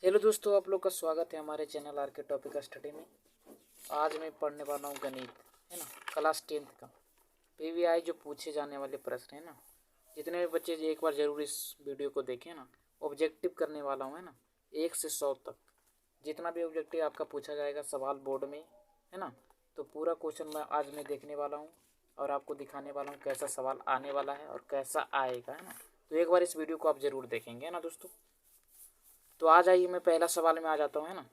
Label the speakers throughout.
Speaker 1: Hello दोस्तों, आप लोग का स्वागत है हमारे चैनल आर के टॉपिक स्टडी में। आज मैं पढ़ने वाला हूँ गणित, है ना, क्लास 10th का पीवीआई जो पूछे जाने वाले प्रश्न है ना। जितने भी बच्चे एक बार जरूर इस वीडियो को देखें ना। ऑब्जेक्टिव करने वाला हूँ, है ना, 1 से 100 तक जितना भी ऑब्जेक्टिव आपका पूछा जाएगा सवाल बोर्ड में, है ना। तो पूरा क्वेश्चन मैं देखने वाला हूँ और आपको दिखाने वाला हूँ कैसा सवाल आने वाला है और कैसा आएगा, है ना। तो एक बार इस वीडियो को आप ज़रूर देखेंगे, है ना दोस्तों। तो आ जाइए, मैं पहला सवाल में आ जाता हूँ, है ना।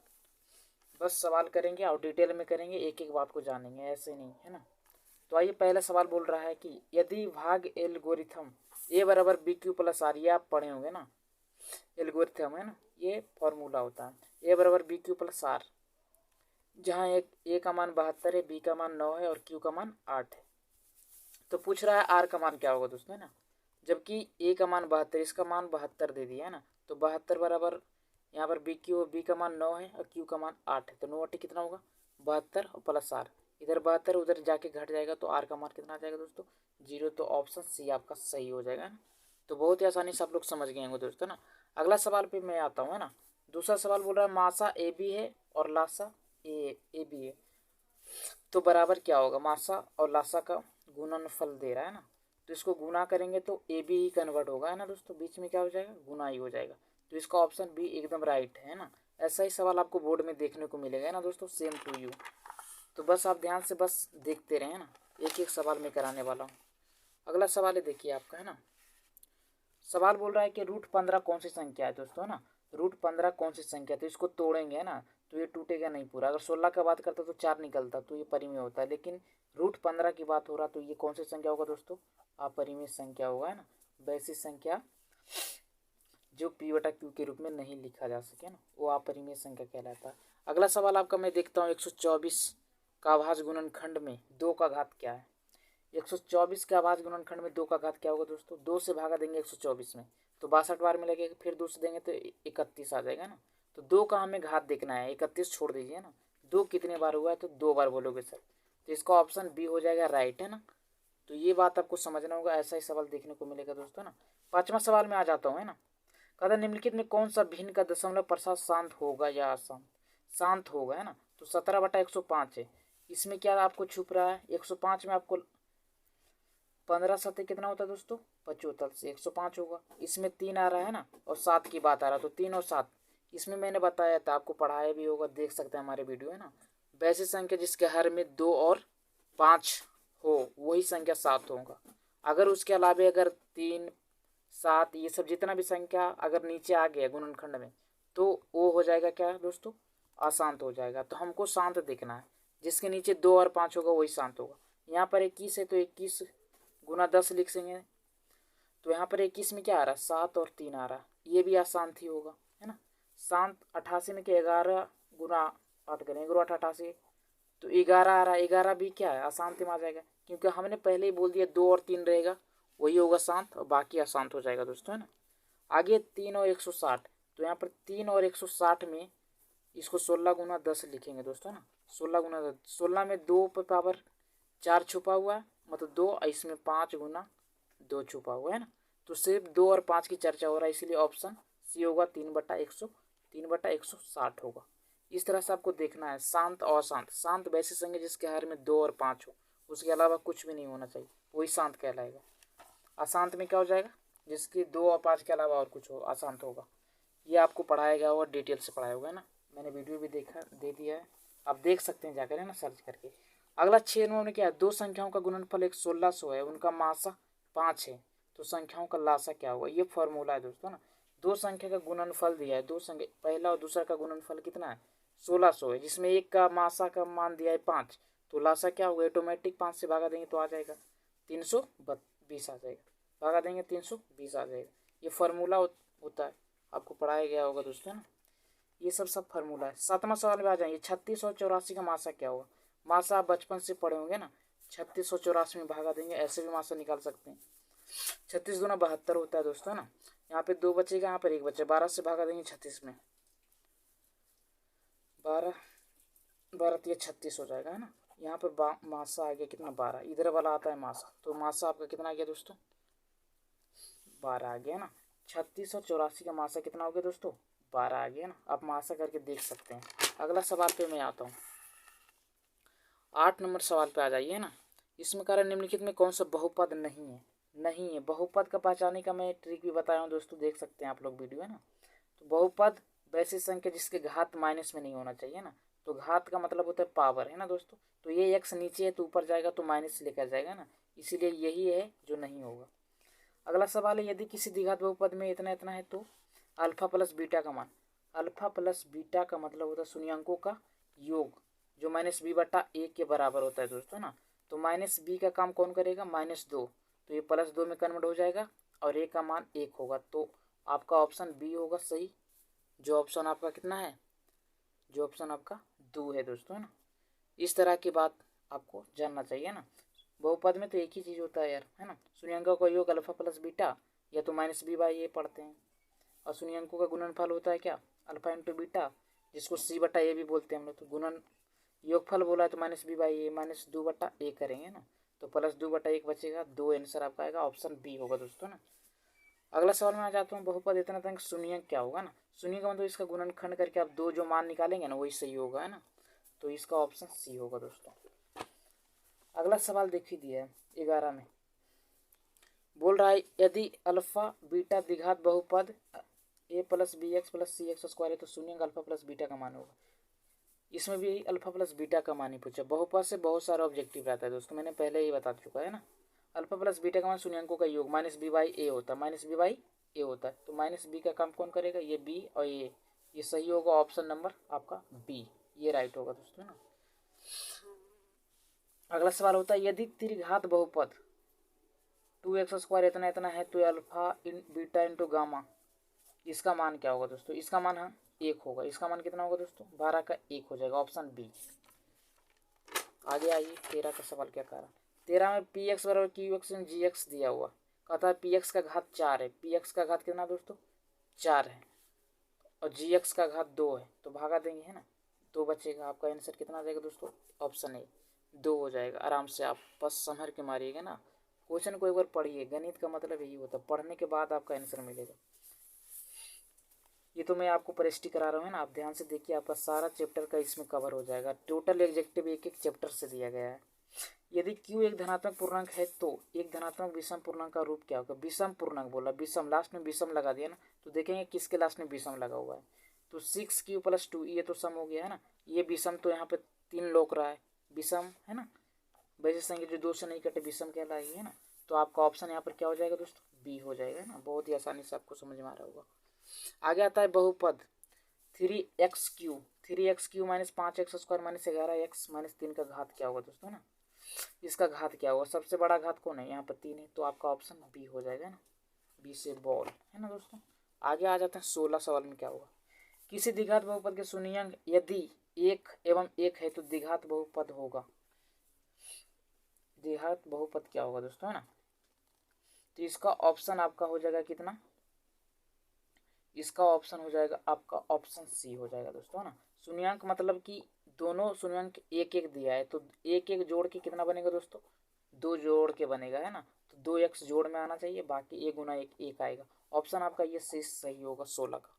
Speaker 1: बस सवाल करेंगे और डिटेल में करेंगे, एक एक बात को जानेंगे, ऐसे नहीं, है ना। तो आइए, पहला सवाल बोल रहा है कि यदि भाग एल्गोरिथम ए बराबर बी क्यू प्लस आर, ये आप पढ़े होंगे ना। एल्गोरिथम, है ना, ये फॉर्मूला होता है ए बराबर बी क्यू प्लस आर, जहाँ एक ए का मान 72 है, बी का मान 9 है और क्यू का मान 8 है। तो पूछ रहा है आर का मान क्या होगा दोस्तों, है ना। जबकि ए का मान 72, इसका मान 72 दे दिया, है ना। तो 72 बराबर यहाँ पर बी का मान 9 है और क्यू का मान 8 है। तो 9 कितना होगा 72 और प्लस आर, इधर 72 उधर जाके घट जाएगा तो आर का मान कितना आ जाएगा दोस्तों 0। तो ऑप्शन सी आपका सही हो जाएगा, है ना। तो बहुत ही आसानी से आप लोग समझ गए होंगे दोस्तों ना। अगला सवाल पे मैं आता हूँ, है ना। दूसरा सवाल बोल रहा है मासा ए बी है और लासा ए बी है, तो बराबर क्या होगा। मासा और लासा का गुणनफल दे रहा है ना। तो इसको गुना करेंगे तो ए बी ही कन्वर्ट होगा, है ना दोस्तों। बीच में क्या हो जाएगा गुना ही हो जाएगा। तो इसका ऑप्शन बी एकदम राइट है ना। ऐसा ही सवाल आपको बोर्ड में देखने को मिलेगा, है ना दोस्तों, सेम टू यू। तो बस आप ध्यान से बस देखते रहे, है ना। एक एक सवाल में कराने वाला हूँ। अगला सवाल है, देखिए आपका, है ना। सवाल बोल रहा है कि रूट 15 कौन सी संख्या है दोस्तों, है ना। रूट 15 कौन सी संख्या, तो इसको तोड़ेंगे, है ना। तो ये टूटेगा नहीं पूरा। अगर 16 का बात करता तो 4 निकलता, तो ये परिमेय होता है। लेकिन रूट 15 की बात हो रहा, तो ये कौन सी संख्या होगा दोस्तों, अपरिमेय संख्या होगा, है ना। वैसी संख्या जो पी बटा क्यू के रूप में नहीं लिखा जा सके ना, वो अपरिमेय संख्या कहलाता है। अगला सवाल आपका मैं देखता हूँ, 124 का अभाज्य गुणनखंड में 2 का घात क्या है। 124 के अभाज्य गुणनखंड में 2 का घात क्या होगा दोस्तों। 2 से भागा देंगे 124 में तो 62 बार में लगेगा, फिर 2 से देंगे तो 31 आ जाएगा ना। तो 2 का हमें घात देखना है, 31 छोड़ दीजिए ना। 2 कितने बार हुआ है तो 2 बार बोलोगे सर। तो इसका ऑप्शन बी हो जाएगा राइट, है ना। तो ये बात आपको समझना होगा, ऐसा ही सवाल देखने को मिलेगा दोस्तों ना। पांचवा सवाल में आ जाता हूँ, है ना। कहता निम्नलिखित में कौन सा भिन्न का दशमलव प्रसाद शांत होगा या अशांत, शांत होगा, है ना। तो 17/105 है। इसमें क्या आपको छुप रहा है, 105 में आपको 15 सत्य कितना होता है दोस्तों 75 से 105 होगा। इसमें 3 आ रहा है ना और 7 की बात आ रहा है, तो 3 और 7 इसमें मैंने बताया था, आपको पढ़ाया भी होगा, देख सकते हैं हमारे वीडियो, है ना। वैसी संख्या जिसके हर में 2 और 5 हो वही संख्या 7 होगा। अगर उसके अलावा अगर 3 7 ये सब जितना भी संख्या अगर नीचे आ गया गुणनखंड में तो वो हो जाएगा क्या दोस्तों अशांत हो जाएगा। तो हमको शांत देखना है, जिसके नीचे 2 और 5 होगा वही शांत होगा। यहाँ पर 21 है तो 21 गुना 10 लिख देंगे। तो यहाँ पर 21 में क्या आ रहा है 7 और 3 आ रहा है, ये भी अशांत ही होगा, है ना। शांत 88 में क्या 11 गुना 8 करें 11 88, तो 11 आ रहा है, 11 भी क्या है अशांति में आ जाएगा, क्योंकि हमने पहले ही बोल दिया 2 और 3 रहेगा वही होगा शांत और बाकी अशांत हो जाएगा दोस्तों, है ना। आगे 3 और 160, तो यहाँ पर 3 और 160 में इसको 16 गुना 10 लिखेंगे दोस्तों, है ना। 16 गुना 10, 16 में 2 पर पावर 4 छुपा हुआ है, मतलब 2, इसमें 5 गुना 2 छुपा हुआ है ना। तो सिर्फ 2 और 5 की चर्चा हो रहा है, इसीलिए ऑप्शन सी होगा 3/160 होगा। इस तरह से आपको देखना है शांत और अशांत। शांत वैसे संख्या जिसके हर में 2 और 5 हो, उसके अलावा कुछ भी नहीं होना चाहिए, वही शांत कहलाएगा। अशांत में क्या हो जाएगा जिसकी 2 और 5 के अलावा और कुछ हो अशांत होगा। ये आपको पढ़ाया गया होगा, डिटेल से पढ़ाया होगा, है ना। मैंने वीडियो भी दे दिया है, आप देख सकते हैं जाकर, है ना, सर्च करके। अगला 6 नंबर में क्या है, 2 संख्याओं का गुणनफल 1600 है, उनका मासा 5 है, तो संख्याओं का लासा क्या होगा। ये फॉर्मूला है दोस्तों ना। 2 संख्या का गुणनफल दिया है, 2 संख्या पहला और दूसरा का गुणनफल कितना है 1600 है, जिसमें एक का मासा का मान दिया है 5, तो लासा क्या होगा ऑटोमेटिक 5 से भागा देंगे तो आ जाएगा 320 आ जाएगा, भागा देंगे 320 आ जाएगा। ये फार्मूला होता है, आपको पढ़ाया गया होगा दोस्तों ना। ये सब फार्मूला है। 7वां सवाल में आ जाएंगे 36 और 84 का मासा क्या होगा। मासा आप बचपन से पढ़े होंगे ना, 36 और 84 में भागा देंगे, ऐसे भी मासा निकाल सकते हैं। 36 गुना 72 होता है दोस्तों ना। यहाँ पे 2 बचेगा, यहाँ पर 1 बचे, 12 से भागा देंगे 36 में, 12 12 36 हो जाएगा, है ना। यहाँ पर मासा आ गया कितना 12, इधर वाला आता है मासा, तो मासा आपका कितना आ गया दोस्तों 12 आ गया ना। 36 और 84 का मासा कितना हो गया दोस्तों 12 आ गया ना। आप महासा करके देख सकते हैं। अगला सवाल पे मैं आता हूँ। 8 नंबर सवाल पे आ जाइए ना। इसमें कारण निम्नलिखित में कौन सा बहुपद नहीं है? नहीं है। बहुपद का पहचानने का मैं ट्रिक भी बताया हूँ दोस्तों, देख सकते हैं आप लोग वीडियो, है ना। तो बहुपद वैसी संख्या जिसके घात माइनस में नहीं होना चाहिए ना। तो घात का मतलब होता है पावर, है ना दोस्तों। तो ये x नीचे है तो ऊपर जाएगा तो माइनस से लेकर जाएगा ना, इसीलिए यही है जो नहीं होगा। अगला सवाल है, यदि किसी द्विघात बहुपद में इतना इतना है तो अल्फा प्लस बीटा का मान। अल्फा प्लस बीटा का मतलब होता है शून्यंकों का योग, जो माइनस बी बटा एक के बराबर होता है दोस्तों ना। तो माइनस बी का काम कौन करेगा? -2, तो ये +2 में कन्वर्ट हो जाएगा और ए का मान 1 होगा। तो आपका ऑप्शन बी होगा सही। जो ऑप्शन आपका कितना है? जो ऑप्शन आपका 2 है दोस्तों, है ना। इस तरह की बात आपको जानना चाहिए ना। बहुपद में तो एक ही चीज़ होता है यार, है ना। शून्यंकों का योग अल्फा प्लस बीटा या तो -b/a पढ़ते हैं, और शून्यंकों का गुणनफल होता है क्या? अल्फा इंटू बीटा, जिसको c/a भी बोलते हैं हम लोग। तो गुणन योगफल बोला है तो -b/a -2/a करेंगे ना। तो +2/1 बचेगा, 2 आंसर आपका आएगा, ऑप्शन बी होगा दोस्तों ना। अगला सवाल में आ जाता हूँ। बहुपद इतना तंग शून्यंक क्या होगा ना? शून्यंक का मतलब इसका गुणनखंड करके आप 2 जो मान निकालेंगे ना वही सही होगा, है ना। तो इसका ऑप्शन सी होगा दोस्तों। अगला सवाल देखिए दिया है 11 में, बोल रहा है यदि अल्फा बीटा द्विघात बहुपद a + bx + cx² है तो शून्यंक अल्फा प्लस बीटा का मान होगा। इसमें भी अल्फा प्लस बीटा का मान ही पूछा। बहुपद से बहुत सारा ऑब्जेक्टिव रहता है दोस्तों, मैंने पहले ही बता चुका है ना। अल्फा प्लस बीटा का मान शून्यंकों का योग -b/a होता है, -b/a होता है। तो -b का काम कौन करेगा? ये b और ये सही होगा, ऑप्शन नंबर आपका बी, ये राइट होगा दोस्तों ना। अगला सवाल होता है, यदि त्रिघात बहुपद 2x² इतना इतना है तो अल्फा बीटा इंटू गामा, इसका मान क्या होगा दोस्तों? इसका मान 1 होगा। इसका मान कितना होगा दोस्तों? 12 का 1 हो जाएगा, ऑप्शन बी। आगे आइए 13 का सवाल क्या कह रहा है। 13 में px बराबर qx gx दिया हुआ, कहता है px का घात 4 है। px का घात कितना दोस्तों? 4 है, और gx का घात 2 है, तो भागा देंगे, है ना। 2 बचेगा। आपका आंसर कितना आ जाएगा दोस्तों? ऑप्शन ए 2 हो जाएगा। आराम से आप बस संभर के मारिएगा ना। क्वेश्चन को एक बार पढ़िए, गणित का मतलब यही होता है, पढ़ने के बाद आपका आंसर मिलेगा। ये तो मैं आपको परिष्टि करा रहा हूँ, है ना। आप ध्यान से देखिए, आपका सारा चैप्टर का इसमें कवर हो जाएगा। टोटल एग्जेक्टिव एक एक चैप्टर से दिया गया है। यदि q एक धनात्मक पूर्णांक है तो एक धनात्मक विषम पूर्णांक का रूप क्या होगा? विषम पूर्णांक बोला, विषम, लास्ट में विषम लगा दिया ना। तो देखेंगे किसके लास्ट में विषम लगा हुआ है। तो 6q + 2 ये तो सम हो गया, है ना। ये विषम तो यहाँ पे 3 लोक रहा है, विषम, है ना। वैसे संख्या जो 2 से नहीं कटे विषम कहलाएगी, है ना। तो आपका ऑप्शन यहाँ पर क्या हो जाएगा दोस्तों? बी हो जाएगा ना। बहुत ही आसानी से आपको समझ में आ रहा होगा। आगे आता है बहुपद 3x³ 3x³ - 5x² - 11x - 3 का घात क्या होगा दोस्तों ना। इसका घात क्या होगा? सबसे बड़ा घात कौन है? यहाँ पर 3 है, तो आपका ऑप्शन बी हो जाएगा ना। बी से बॉल, है ना दोस्तों। आगे आ जाते हैं 16 सवाल में क्या होगा। किसी द्विघात बहुपद के शून्यंक यदि 1 एवं 1 है तो द्विघात बहुपद होगा। द्विघात बहुपद क्या होगा दोस्तों, है ना। तो इसका ऑप्शन आपका हो जाएगा कितना? इसका ऑप्शन हो जाएगा आपका ऑप्शन सी हो जाएगा दोस्तों, है ना। शून्यंक मतलब कि दोनों शून्यंक एक एक दिया है, तो एक एक जोड़ के कितना बनेगा दोस्तों? 2 जोड़ के बनेगा, है ना। तो 2x जोड़ में आना चाहिए, बाकी 1 × 1 1 आएगा। ऑप्शन आपका ये सही होगा 16 का।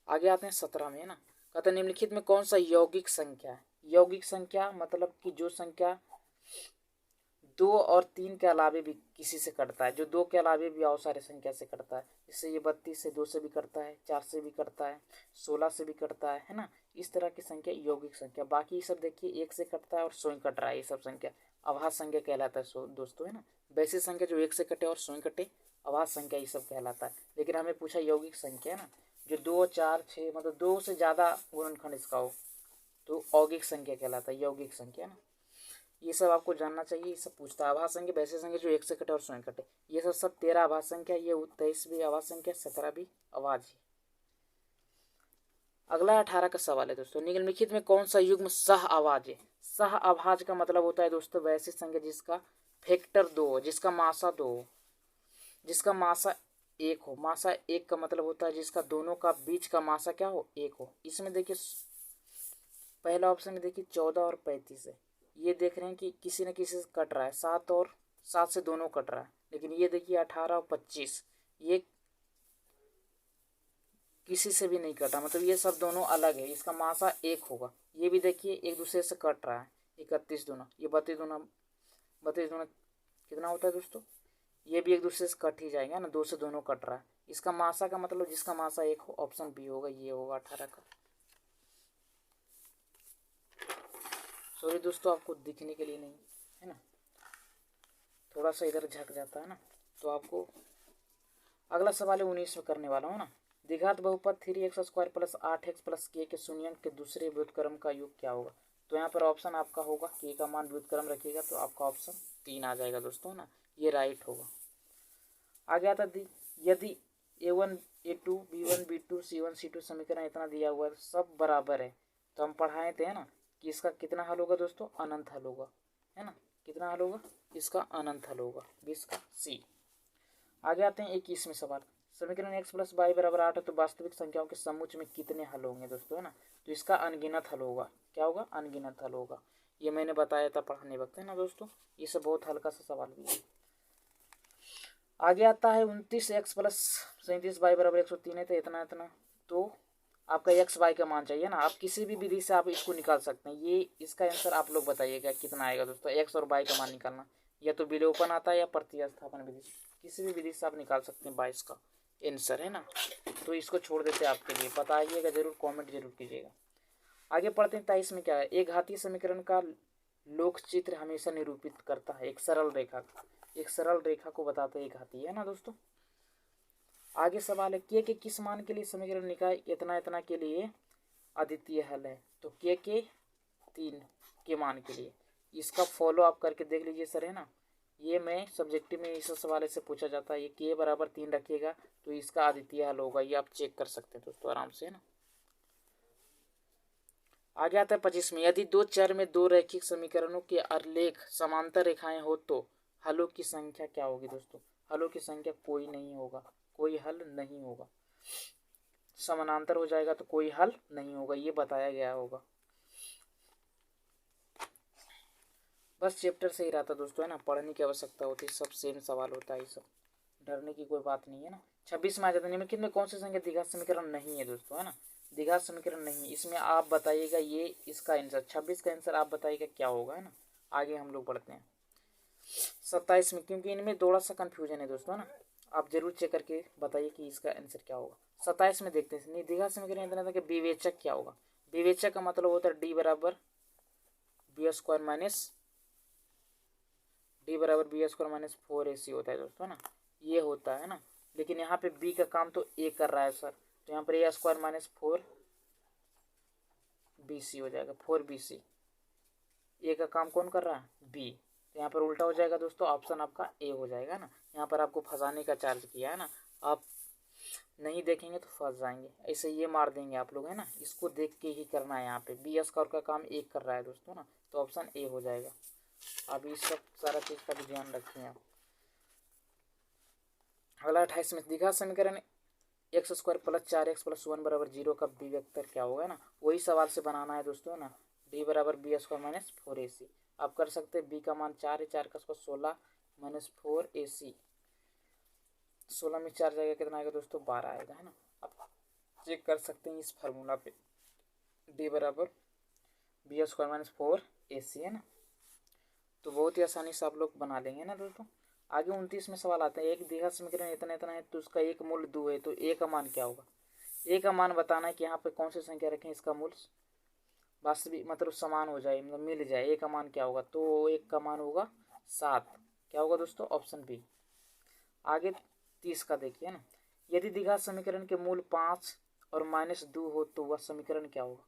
Speaker 1: आगे आते हैं 17 में, है ना। कहते हैं निम्नलिखित में कौन सा यौगिक संख्या है? यौगिक संख्या मतलब कि जो संख्या 2 और 3 के अलावे भी किसी से कटता है, जो 2 के अलावे भी और सारे संख्या से कटता है। इससे ये 32 से 2 से भी कटता है, 4 से भी कटता है, 16 से भी कटता है ना। इस तरह की संख्या यौगिक संख्या। बाकी सब देखिए 1 से कटता है और स्वयं कट रहा है, ये सब संख्या अभाज्य संख्या कहलाता है दोस्तों, है ना। वैसी संख्या जो 1 से कटे और स्वयं कटे, अभाज्य संख्या ये सब कहलाता है। लेकिन हमें पूछा यौगिक संख्या, है ना, जो 2 4 6 मतलब 2 से ज़्यादा गुणनखंड इसका हो तो यौगिक संख्या कहलाता है, यौगिक संख्या ना। ये सब आपको जानना चाहिए। ये सब पूछता है अभाज्य संख्या, वैसे संख्या जो 1 से कटे और स्वयं कटे। ये सब 13 अभाज्य संख्या, ये 23 भी अभाज्य संख्या, 17 भी अभाज्य। अगला 18 का सवाल है दोस्तों, निम्नलिखित में कौन सा युग्म सह अभाज्य है? सह अभाज्य का मतलब होता है दोस्तों वैसी संख्या जिसका फैक्टर 2 हो, जिसका मासा 2 हो, जिसका मासा 1 हो। मासा 1 का मतलब होता है जिसका दोनों का बीच का मासा क्या हो? 1 हो। इसमें देखिए पहला ऑप्शन में देखिए 14 और 35 है। ये देख रहे हैं कि किसी न किसी से कट रहा है, 7 और 7 से दोनों कट रहा है। लेकिन ये देखिए 18 और 25 ये किसी से भी नहीं कटा, मतलब ये सब दोनों अलग है, इसका मासा एक होगा। ये भी देखिए एक दूसरे से कट रहा है, 31 दूना, ये 32 दूना कितना होता है दोस्तों, ये भी एक दूसरे से कट ही जाएगा ना, 2 से दोनों कट रहा है। इसका मासा का मतलब जिसका मासा एक हो, ऑप्शन बी होगा, ये होगा 18 का। सॉरी दोस्तों, आपको दिखने के लिए नहीं है ना, थोड़ा सा इधर झक जाता है ना, तो आपको अगला सवाल है 19 में करने वाला हूँ ना। द्विघात बहुपद 3x² प्लस 8x प्लस के शून्यंक के दूसरे व्युत्क्रम का योग क्या होगा। तो यहाँ पर ऑप्शन आपका होगा के का मान व्युत्क्रम रखिएगा तो आपका ऑप्शन 3 आ जाएगा दोस्तों ना, ये राइट होगा। आगे आता यदि a1 a2 b1 b2 c1 c2 समीकरण इतना दिया हुआ है, सब बराबर है, तो हम पढ़ाए थे ना कि इसका कितना हल होगा दोस्तों, अनंत हल होगा, है ना। कितना हल होगा, इसका अनंत हल होगा, 20 का सी। आगे आते हैं 21वें सवाल। समीकरण x प्लस वाई बराबर 8 है, तो वास्तविक संख्याओं के समुच्च में कितने हल होंगे दोस्तों, है ना। तो इसका अनगिनत हल होगा, क्या होगा, अनगिनत हल होगा। ये मैंने बताया था पढ़ाने वक्त, है ना दोस्तों, ये सब बहुत हल्का सा सवाल भी है। आगे आता है 29x प्लस 37y बराबर 103 है, तो इतना इतना, तो आपका एक्स वाई का मान चाहिए ना। आप किसी भी विधि से आप इसको निकाल सकते हैं, ये इसका आंसर आप लोग बताइएगा कितना आएगा दोस्तों। एक्स और वाई का मान निकालना, या तो विलोपन आता है या प्रतिस्थापन विधि, किसी भी विधि से आप निकाल सकते हैं 22 का आंसर, है ना। तो इसको छोड़ देते हैं आपके लिए, बताइएगा जरूर, कमेंट जरूर कीजिएगा। आगे पढ़ते हैं 23 में क्या है। एक घातीय समीकरण का लोक चित्र हमेशा निरूपित करता है एक सरल रेखा को बताते एक घातीय, है ना दोस्तों। आगे सवाल है के किस मान के लिए समीकरण निकाय इतना इतना के लिए अद्वितीय हल है। तो के 3 के मान के लिए, इसका फॉलो आप करके देख लीजिए सर, है ना। ये मैं सब्जेक्टिव में इस सवाल से पूछा जाता है, ये के बराबर 3 रखिएगा तो इसका अद्वितीय हल होगा, ये आप चेक कर सकते हैं दोस्तों आराम से, है ना। आगे आता है 25 में। यदि दो चर में दो रैखिक समीकरणों के आलेख समांतर रेखाएं हो तो हलों की संख्या क्या होगी दोस्तों। हलों की संख्या कोई नहीं होगा, कोई हल नहीं होगा। समानांतर हो जाएगा तो कोई हल नहीं होगा, ये बताया गया होगा। बस चैप्टर से ही रहता दोस्तों, है ना, पढ़ने की आवश्यकता होती है, सब सेम सवाल होता है, सब डरने की कोई बात नहीं है ना। 26 में आ जाता है, निम्नलिखित में कौन सी संख्या द्विघात समीकरण नहीं है दोस्तों, है ना। द्विघात समीकरण नहीं, इसमें आप बताइएगा, ये इसका आंसर 26 का आंसर आप बताइएगा क्या होगा, है ना। आगे हम लोग बढ़ते हैं 27 में, क्योंकि इनमें थोड़ा सा कंफ्यूजन है दोस्तों, है ना। आप जरूर चेक करके बताइए कि इसका आंसर क्या होगा। 27 में देखते हैं द्विघात समीकरण इतना था कि विवेचक क्या होगा। विवेचक का मतलब होता है डी बराबर बी स्क्वायर माइनस 4ac होता है दोस्तों, है ना, ये होता है ना। लेकिन यहाँ पे बी का काम तो ए कर रहा है सर, तो यहाँ पर ए स्क्वायर माइनस 4bc हो जाएगा, 4bc। ए का काम कौन कर रहा है, बी, तो यहाँ पर उल्टा हो जाएगा दोस्तों, ऑप्शन आपका ए हो जाएगा ना। यहाँ पर आपको फंसाने का चार्ज किया है ना, आप नहीं देखेंगे तो फंस जाएंगे, ऐसे ये मार देंगे आप लोग, है ना। इसको देख के ही करना है, यहाँ पे बी स्क्वायर का काम ए कर रहा है दोस्तों ना, तो ऑप्शन ए हो जाएगा। अब इस सब सारा चीज़ का भी ध्यान रखें आप। अगला 28 में द्विघात समीकरण x square plus 4x plus 1 बराबर 0 का विवेक्तर क्या होगा ना, वही सवाल से बनाना है दोस्तों ना। डी बराबर बी स्क्वायर माइनस 4ac आप कर सकते हैं, बी का मान 4 है, 4 का स्क्वायर 16 माइनस 4ac, 16 में 4 जाएगा कितना आएगा दोस्तों, 12 आएगा, है ना। आप चेक कर सकते हैं इस फार्मूला पे, डी बराबर बी स्क्वायर माइनस 4ac, है ना। तो बहुत ही आसानी से आप लोग बना लेंगे ना दोस्तों। आगे 29 में सवाल आता है, एक द्विघात समीकरण इतना इतना है तो उसका एक मूल 2 है, तो ए का मान क्या होगा। ए का मान बताना है कि यहाँ पे कौन सी संख्या रखें इसका मूल वास्तविक मतलब समान हो जाए, मतलब मिल जाए। ए का मान क्या होगा, तो एक का मान होगा 7, क्या होगा दोस्तों, ऑप्शन बी। आगे 30 का देखिए ना, यदि द्विघात समीकरण के मूल 5 और -2 हो तो वह समीकरण क्या होगा।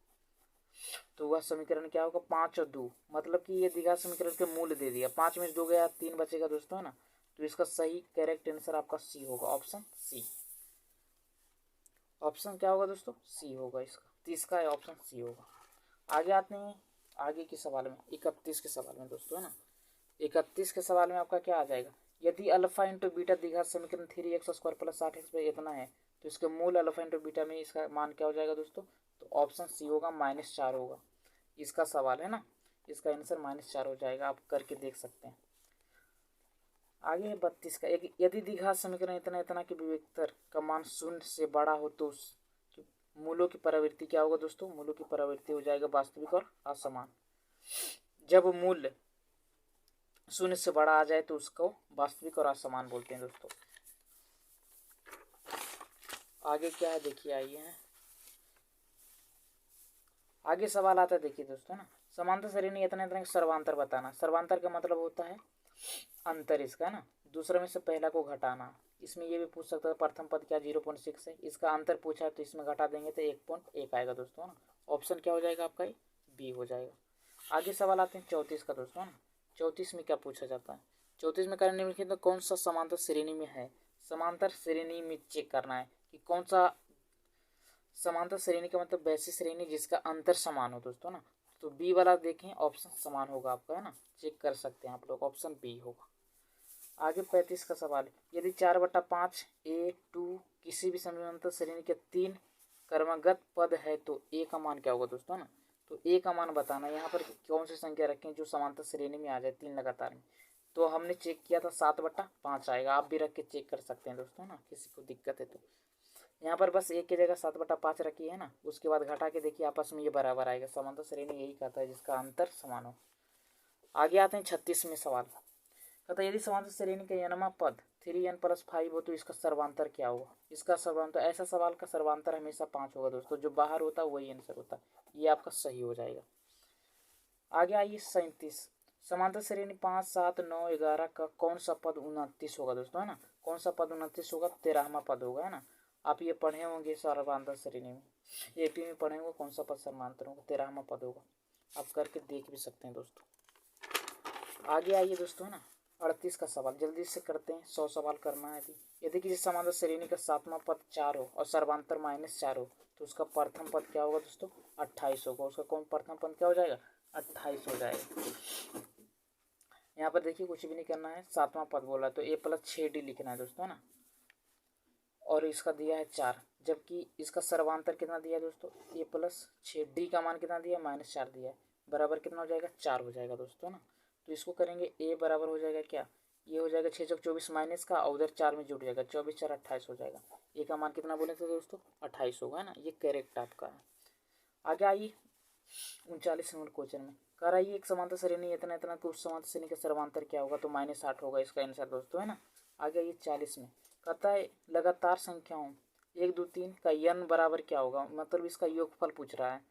Speaker 1: तो वह समीकरण क्या होगा, 5 और 2, मतलब कि ये द्विघात समीकरण के मूल दे दिया, 5 में 2 गया 3 बचेगा दोस्तों, है ना। तो इसका सही करेक्ट आंसर आपका सी होगा, ऑप्शन सी। ऑप्शन क्या होगा दोस्तों, सी होगा इसका, 30 का ऑप्शन सी होगा। आगे आते हैं आगे के सवाल में, 31 के सवाल में दोस्तों, है ना। 31 के सवाल में आपका क्या आ जाएगा, यदि अल्फा इंटू बीटा द्विघात समीकरण 3x स्क्वायर प्लस 8x पे इतना है तो इसके मूल अल्फा इंटू बीटा में इसका मान क्या हो जाएगा दोस्तों, तो ऑप्शन सी होगा, -4 होगा। इसका सवाल है ना, इसका आंसर -4 हो जाएगा, आप करके देख सकते हैं। आगे 32 का, एक यदि द्विघात समीकरण इतना इतना के विवेक्तर का मान 0 से बड़ा हो तो मूलों की प्रवृत्ति क्या होगा दोस्तों, मूलों की प्रवृत्ति हो जाएगा वास्तविक और असमान। जब मूल्य शून्य से बड़ा आ जाए तो उसको वास्तविक और असमान बोलते हैं दोस्तों। आगे क्या है देखिए, आइए आगे सवाल आता है, देखिए दोस्तों ना, समांतर श्रेणी इतने इतने सर्वांतर बताना। सर्वांतर का मतलब होता है अंतर इसका ना, दूसरे में से पहला को घटाना। इसमें ये भी पूछ सकता है प्रथम पद क्या 0.6 है, इसका अंतर पूछा है तो इसमें घटा देंगे तो 1.1 आएगा दोस्तों ना। ऑप्शन क्या हो जाएगा आपका, बी हो जाएगा। आगे सवाल आते हैं 34 का दोस्तों ना। 34 में क्या पूछा जाता है, 34 में कारण निम्नलिखित में कौन सा समांतर श्रेणी में है। समांतर श्रेणी में चेक करना है कि कौन सा समांतर श्रेणी का मतलब वैसी श्रेणी जिसका अंतर समान हो दोस्तों ना। तो बी वाला देखें, ऑप्शन समान होगा आपका है ना, चेक कर सकते हैं आप लोग, ऑप्शन बी होगा। आगे 35 का सवाल है, यदि 4/5 A2 किसी भी समांतर श्रेणी के 3 क्रमगत पद है तो ए का मान क्या होगा दोस्तों ना। तो ए का मान बताना, यहाँ पर कौन सी संख्या रखें जो समांतर श्रेणी में आ जाए 3 लगातार में। तो हमने चेक किया था 7/5 आएगा, आप भी रख के चेक कर सकते हैं दोस्तों ना, किसी को दिक्कत है तो। यहाँ पर बस एक की जगह 7/5 रखी है ना, उसके बाद घटा के देखिए आपस में ये बराबर आएगा। समांतर श्रेणी यही कहता है जिसका अंतर समान हो। आगे आते हैं 36वें सवाल। कहता है यदि समांतर श्रेणी का n पद 3n+5 हो तो इसका सर्वांतर क्या होगा। इसका सर्वांतर, ऐसा सवाल का सर्वांतर हमेशा 5 होगा दोस्तों, जो बाहर होता है वही आंसर होता है, ये आपका सही हो जाएगा। आगे आइए 37, समांतर श्रेणी 5, 7, 9, 11 का कौन सा पद 29 होगा दोस्तों है ना। कौन सा पद 29 होगा, 13वां पद होगा है ना। आप ये पढ़े होंगे सर्वांतर श्रेणी में, एपी में पढ़े होंगे कौन सा पद समांतर होगा, 13वां पद होगा। आप करके देख भी सकते हैं दोस्तों। आगे आइए दोस्तों ना 38 का सवाल, जल्दी से करते हैं, 100 सवाल करना है। यदि किसी समांतर श्रेणी का 7वां पद 4 हो और सर्वांतर -4 हो तो उसका प्रथम पद क्या होगा दोस्तों, 28 होगा। उसका कौन प्रथम पद क्या हो जाएगा, 28 हो जाएगा। यहाँ पर देखिए कुछ भी नहीं करना है, 7वां पद बोला तो A+6D लिखना है दोस्तों ना, और इसका दिया है 4, जबकि इसका सर्वांतर कितना दिया है दोस्तों, A+6D का मान कितना दिया है, -4 दिया है, बराबर कितना हो जाएगा, 4 हो जाएगा दोस्तों ना। तो इसको करेंगे A बराबर हो जाएगा क्या, ये हो जाएगा 6 चौक 24 माइनस का, और उधर 4 में जुड़ जाएगा, 24 4 28 हो जाएगा। A का मान कितना बोले थे दोस्तों, 28 होगा ना, ये करेक्ट आपका है। आगे आइए 39 नंबर क्वेश्चन में कह रहा है एक समांतर श्रेणी इतना इतना तो उस समांतर श्रेणी का सर्वांतर क्या होगा, तो -8 होगा इसका आंसर दोस्तों है ना। आगे आइए 40 में कहता है लगातार संख्याओं 1 2 3 का n बराबर क्या होगा, मतलब इसका योगफल पूछ रहा है।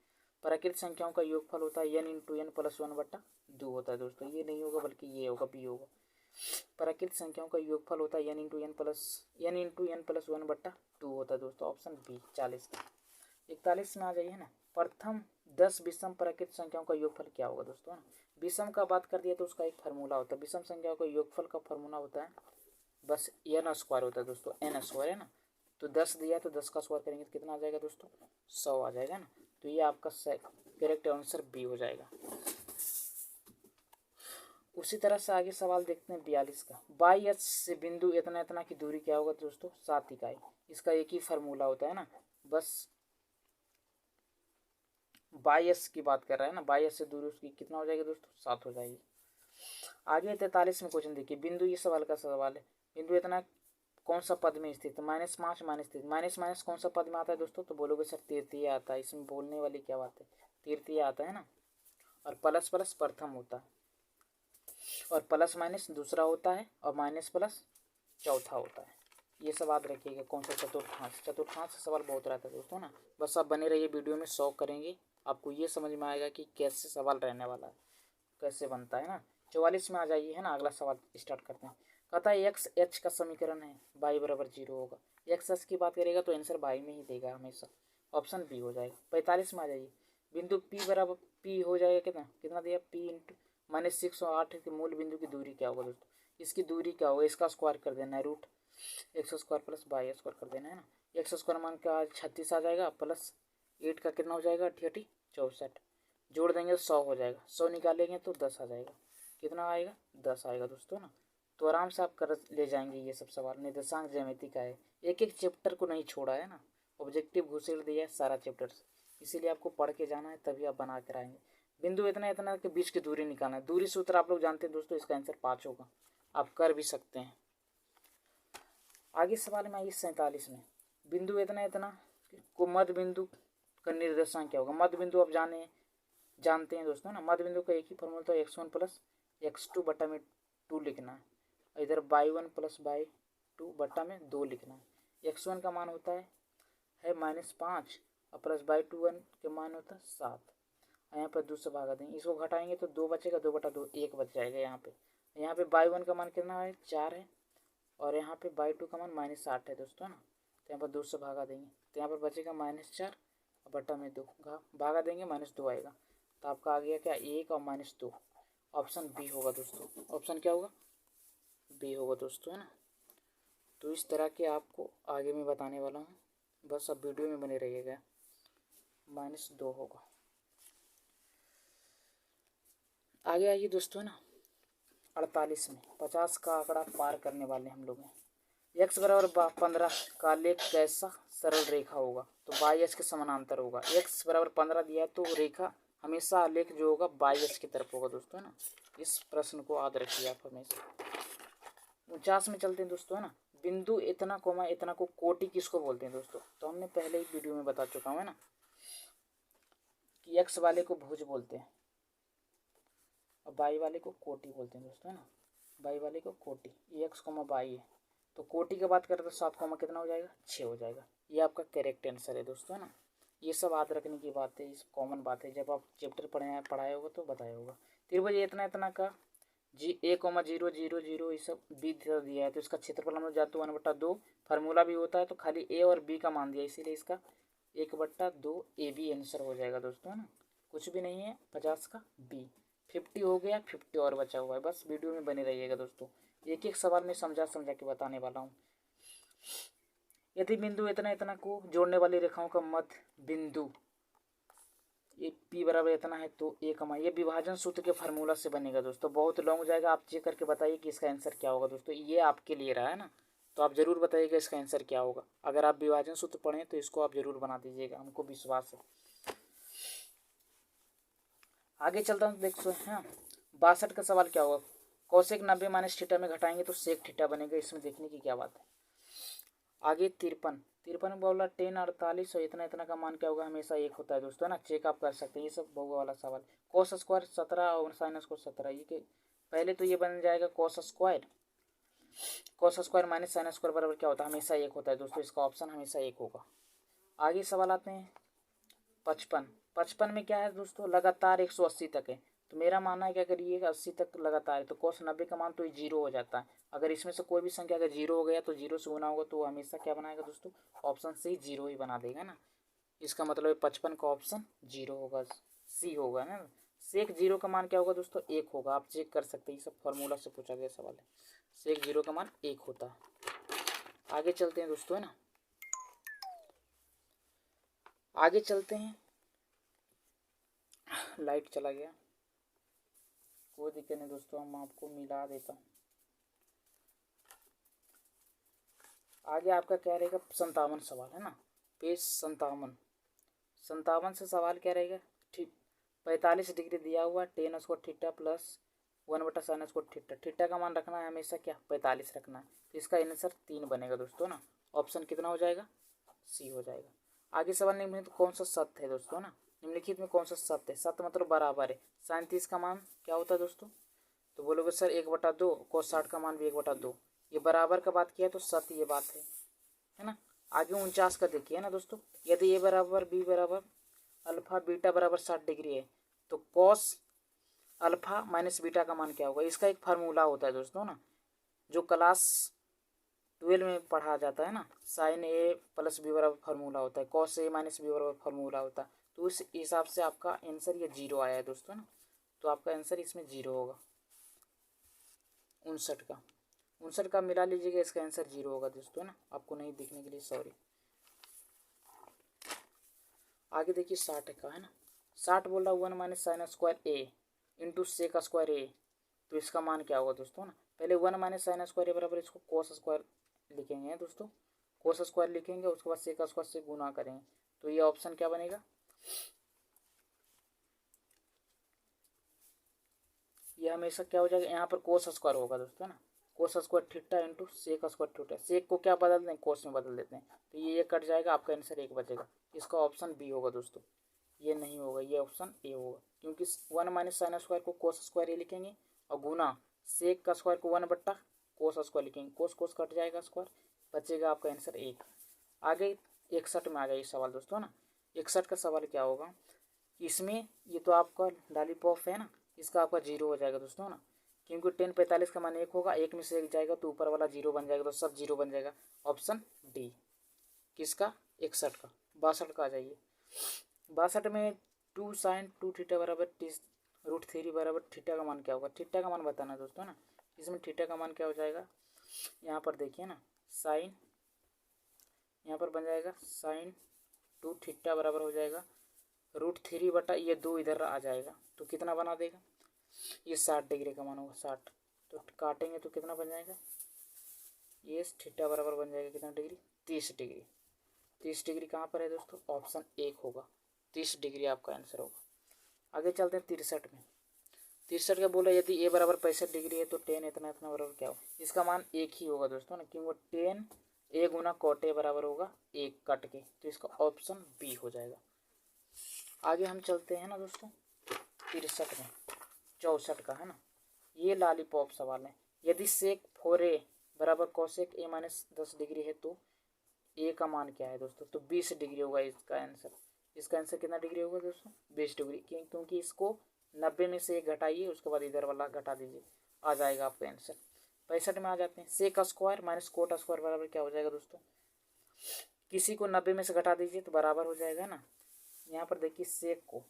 Speaker 1: प्राकृतिक संख्याओं का योगफल होता है n × n + 1/2 होता है दोस्तों, ये नहीं होगा बल्कि ये होगा, बी होगा। प्राकृतिक संख्याओं का योगफल होता है n × n + 1/2 होता है दोस्तों, ऑप्शन बी 40 का। 41 में आ जाइए ना, प्रथम 10 विषम प्राकृतिक संख्याओं का योगफल क्या होगा दोस्तों ना। विषम का बात कर दिया तो उसका एक फार्मूला होता है, विषम संख्याओं का योगफल का फार्मूला होता है बस n² होता है दोस्तों, n² है ना। तो 10 दिया है तो 10 का स्क्वायर करेंगे तो कितना आ जाएगा दोस्तों, 100 आ जाएगा ना। तो ये आपका करेक्ट आंसर बी हो जाएगा। उसी तरह से आगे सवाल देखते हैं 42 का, बाई एच से बिंदु इतना इतना की दूरी क्या होगा दोस्तों, 7 इकाई। इसका एक ही फार्मूला होता है ना, बस बाई एस की बात कर रहा है ना, बाई एस से दूरी उसकी कितना हो जाएगी दोस्तों, 7 हो जाएगी। आगे 43 में क्वेश्चन देखिए, बिंदु ये सवाल का सवाल है, बिंदु इतना कौन सा पद में स्थित, -5 -3 माइनस कौन सा पद में आता है दोस्तों, तो बोलोगे सर तृतीय आता है, इसमें बोलने वाली क्या बात है, तृतीय आता है ना। और प्लस प्लस प्रथम होता है, और प्लस माइनस दूसरा होता है, और माइनस प्लस चौथा होता है। ये सब याद रखिएगा, कौन सा चतुर्थांश, चतुर्थांश से सवाल बहुत रहता है दोस्तों ना। बस आप बने रहिए वीडियो में, 100 करेंगे, आपको ये समझ में आएगा कि कैसे सवाल रहने वाला है, कैसे बनता है ना। 44 में आ जाइए है ना, अगला सवाल स्टार्ट करते हैं। कहता है एक्स एच का समीकरण है y बराबर 0 होगा। एक्स एच की बात करेगा तो आंसर y में ही देगा हमेशा, ऑप्शन बी हो जाएगा। 45 में आ जाइए, बिंदु p बराबर p हो जाएगा कितना, कितना दिया p × -6 और 8 के मूल बिंदु की दूरी क्या होगा दोस्तों, इसकी दूरी क्या होगा, इसका स्क्वायर कर देना है, √x² + y² कर देना है ना। x² मान का 36 आ जाएगा, प्लस 8 का कितना हो जाएगा 88 64, जोड़ देंगे तो 100 हो जाएगा, 100 निकालेंगे तो 10 आ जाएगा, कितना आएगा 10 आएगा दोस्तों ना। तो आराम से आप कर ले जाएंगे ये सब सवाल, निर्देशांक ज्यामिति का है, एक एक चैप्टर को नहीं छोड़ा है ना, ऑब्जेक्टिव घुसेड़ दिया है सारा चैप्टर से, इसीलिए आपको पढ़ के जाना है तभी आप बना कर आएंगे। बिंदु इतना इतना के बीच की दूरी निकालना है, दूरी सूत्र आप लोग जानते हैं दोस्तों, इसका आंसर 5 होगा, आप कर भी सकते हैं। आगे सवाल में आइए 47 में, बिंदु इतना इतना को मध्य बिंदु का निर्देशांक क्या होगा। मध्य बिंदु आप जानते हैं दोस्तों ना, मध्य बिंदु का एक ही फॉर्मूला तो x1 प्लस x2 बटा में 2 लिखना है, इधर y1 प्लस y2 बटा में 2 लिखना है। x1 का मान होता है -5 और प्लस y21 के मान होता है 7। यहाँ पर 2 से भागा देंगे, इसको घटाएंगे तो 2 बचेगा, 2 बटा 2 1 बच जाएगा। यहाँ पे y1 का मान कितना है 4 है और यहाँ पे y2 का मान -8 है दोस्तों ना, तो यहाँ पर 2 से भागा देंगे तो यहाँ पर बचेगा -4 बटा में 2, भागा देंगे -2 आएगा, तो आपका आ गया क्या 1 और -2। ऑप्शन बी होगा दोस्तों। ऑप्शन क्या होगा, बी होगा दोस्तों, है ना। तो इस तरह के आपको आगे मैं बताने वाला हूँ, बस अब वीडियो में बने रहिएगा। -2 होगा। आगे आइए दोस्तों ना, 48 में 50 का आंकड़ा पार करने वाले हम लोग हैं। x बराबर 15 का आलेख कैसा सरल रेखा होगा, तो y अक्ष के समानांतर होगा। x बराबर 15 दिया है तो रेखा हमेशा आलेख जो होगा y अक्ष की तरफ होगा दोस्तों, है ना। इस प्रश्न को याद रखिए आप हमेशा। 49 में चलते हैं दोस्तों, है ना। बिंदु इतना कोमा इतना को कोटि किसको बोलते हैं दोस्तों, तो हमने पहले ही वीडियो में बता चुका हूँ, है ना, कि x वाले को भुज बोलते हैं और y वाले को कोटि बोलते हैं दोस्तों, है ना। y वाले को कोटि, ये x, y है, तो कोटि की बात करें तो 7 कितना हो जाएगा 6 हो जाएगा। ये आपका करेक्ट आंसर है दोस्तों, है ना। ये सब याद रखने की बात है, इस कॉमन बात है, जब आप चैप्टर पढ़ाया होगा तो बताया होगा। त्रिभुज इतना इतना का a,0,0,0 ये सब b दिया है, तो इसका क्षेत्रफल हम लोग जानते हैं 1/2। फार्मूला भी होता है, तो खाली a और b का मान दिया, इसीलिए इसका 1/2 AB आंसर हो जाएगा दोस्तों, है ना। कुछ भी नहीं है, 50 का b। 50 हो गया, 50 और बचा हुआ है, बस वीडियो में बने रहिएगा दोस्तों। एक एक सवाल में समझा के बताने वाला हूँ। यदि बिंदु इतना इतना को जोड़ने वाली रेखाओं का मध्य बिंदु ये P बराबर इतना है तो a, ये विभाजन सूत्र के फार्मूला से बनेगा दोस्तों। बहुत लॉन्ग जाएगा, आप चेक करके बताइए कि इसका आंसर क्या होगा दोस्तों। ये आपके लिए रहा है ना, तो आप जरूर बताइएगा इसका आंसर क्या होगा। अगर आप विभाजन सूत्र पढ़ें तो इसको आप जरूर बना दीजिएगा, हमको विश्वास है। आगे चलता हूँ, देख सो हाँ 62 का सवाल क्या होगा। कोसेक 90 माइनस थीटा में घटाएंगे तो सेक थीटा बनेगा, इसमें देखने की क्या बात है। आगे 53 बोला 10 48 और इतना इतना का मान क्या होगा, हमेशा 1 होता है दोस्तों, है ना। चेक आप कर सकते हैं, ये सब बहु वाला सवाल। कोस स्क्वायर 17 और साइन स्क्वायर 17, ये के पहले तो ये बन जाएगा cos square minus sine square बराबर क्या होता है, हमेशा 1 होता है दोस्तों, इसका ऑप्शन हमेशा 1 होगा। आगे सवाल आते हैं 55 में क्या है दोस्तों, लगातार 180 तक है, तो मेरा मानना है कि अगर ये 80 तक लगातार है तो cos 90 का मान तो ये 0 हो जाता है। अगर इसमें से कोई भी संख्या अगर 0 हो गया तो 0 से गुना होगा, तो हमेशा क्या बनाएगा दोस्तों, ऑप्शन सी 0 ही बना देगा ना। इसका मतलब 55 का ऑप्शन 0 होगा, सी होगा ना। सेक 0 का मान क्या होगा दोस्तों, 1 होगा। आप चेक कर सकते हैं, ये सब फॉर्मूला से पूछा गया सवाल है। सेक 0 का मान 1 होता है। आगे चलते हैं दोस्तों, है ना, आगे चलते हैं। लाइट चला गया, कोई दिक्कत नहीं दोस्तों, हम आपको मिला देता हूँ। आगे आपका क्या रहेगा, 57 सवाल है ना, पेज 57 से सवाल क्या रहेगा, ठीक 45 डिग्री दिया हुआ 10 square theta plus 1/sin square theta. Theta का मान रखना है हमेशा क्या 45 रखना है, तो इसका आंसर 3 बनेगा दोस्तों ना। ऑप्शन कितना हो जाएगा, सी हो जाएगा। आगे सवाल निम्नलिखित कौन सा सत्य है दोस्तों ना, निम्नलिखित में कौन सा सत्य है। सत्य मतलब बराबर है। 37 का मान क्या होता है दोस्तों, तो बोलोगे सर 1/2, cos 60 का मान भी 1/2, ये बराबर का बात किया तो सत्य ये बात है ना। आगे 49 का देखिए ना दोस्तों, यदि ए बराबर बी बराबर अल्फा बीटा बराबर 60 डिग्री है तो cos अल्फा माइनस बीटा का मान क्या होगा। इसका एक फार्मूला होता है दोस्तों ना, जो क्लास 12 में पढ़ा जाता है ना, साइन ए प्लस बी बराबर फार्मूला होता है, cos ए माइनस बी बराबर फार्मूला होता है। तो उस हिसाब से आपका आंसर ये 0 आया है दोस्तों ना, तो आपका आंसर इसमें 0 होगा। 59 का मिला लीजिएगा, इसका आंसर 0 होगा दोस्तों ना, आपको नहीं दिखने के लिए सॉरी। आगे देखिए 60 का है ना, 60 बोल रहा 1 माइनस साइन स्क्वायर ए इंटू सेक स्क्वायर ए, तो इसका मान क्या होगा दोस्तों ना। पहले 1 माइनस साइन स्क्वायर ए बराबर इसको कोस स्क्वायर लिखेंगे दोस्तों, कोस स्क्वायर लिखेंगे, उसके बाद सेक स्क्वायर से गुना करेंगे, तो ये ऑप्शन क्या बनेगा, ये हमेशा क्या हो जाएगा, यहाँ पर कोस स्क्वायर होगा दोस्तों ना, cos square theta into sec square theta. Sec को क्या बदल दें, कोस में बदल देते हैं, तो ये कट जाएगा, आपका आंसर 1 बचेगा। इसका ऑप्शन बी होगा दोस्तों, ये नहीं होगा, ये ऑप्शन ए होगा, क्योंकि 1 माइनस साइन स्क्वायर को कोस स्क्वायर ही लिखेंगे और गुना सेक का स्क्वायर को 1 बट्टा कोस स्क्वायर लिखेंगे, कोस कोस कट जाएगा, स्क्वायर बचेगा, आपका आंसर 1। आगे 61 में आ जाइए सवाल दोस्तों ना। 61 का सवाल क्या होगा, इसमें ये तो आपका लॉलीपॉप है ना, इसका आपका 0 हो जाएगा दोस्तों ना, क्योंकि 10 45 का मान 1 होगा, 1 में से 1 जाएगा तो ऊपर वाला 0 बन जाएगा, तो सब 0 बन जाएगा। ऑप्शन डी किसका, 61 का। 62 का आ जाइए। 62 में 2 साइन 2 थीटा बराबर √3 बराबर थीटा का मान क्या होगा, थीटा का मान बताना है दोस्तों ना। इसमें थीटा का मान क्या हो जाएगा, यहाँ पर देखिए ना, साइन यहाँ पर बन जाएगा साइन 2 थीटा बराबर हो जाएगा √3 बटा ये 2 इधर आ जाएगा, तो कितना बना देगा, ये 60 डिग्री का मान होगा, 60, तो काटेंगे तो कितना बन जाएगा, ये थीटा बराबर बन जाएगा कितना डिग्री, 30 डिग्री। 30 डिग्री कहाँ पर है दोस्तों, ऑप्शन 1 होगा, 30 डिग्री आपका आंसर होगा। आगे चलते हैं 63 में। 63 का बोला यदि ए बराबर 65 डिग्री है तो टेन इतना इतना बराबर क्या हो, इसका मान 1 ही होगा दोस्तों ना, क्योंकि 10 ए गुना कॉट ए बराबर होगा 1 कट के, तो इसका ऑप्शन बी हो जाएगा। आगे हम चलते हैं ना दोस्तों 63 में, 64 का है ना, ये लॉलीपॉप सवाल है। यदि सेक 4a बराबर कोसेक a माइनस 10 डिग्री है तो ए का मान क्या है दोस्तों, तो 20 डिग्री होगा इसका आंसर। इसका आंसर कितना डिग्री होगा दोस्तों, 20 डिग्री, क्योंकि इसको 90 में से 1 घटाइए, उसके बाद इधर वाला घटा दीजिए, आ जाएगा आपका आंसर। 65 में आ जाते हैं। Sec square minus cot square बराबर क्या हो जाएगा दोस्तों, किसी को 90 में से घटा दीजिए तो बराबर हो जाएगा ना। यहाँ पर देखिए सेक को,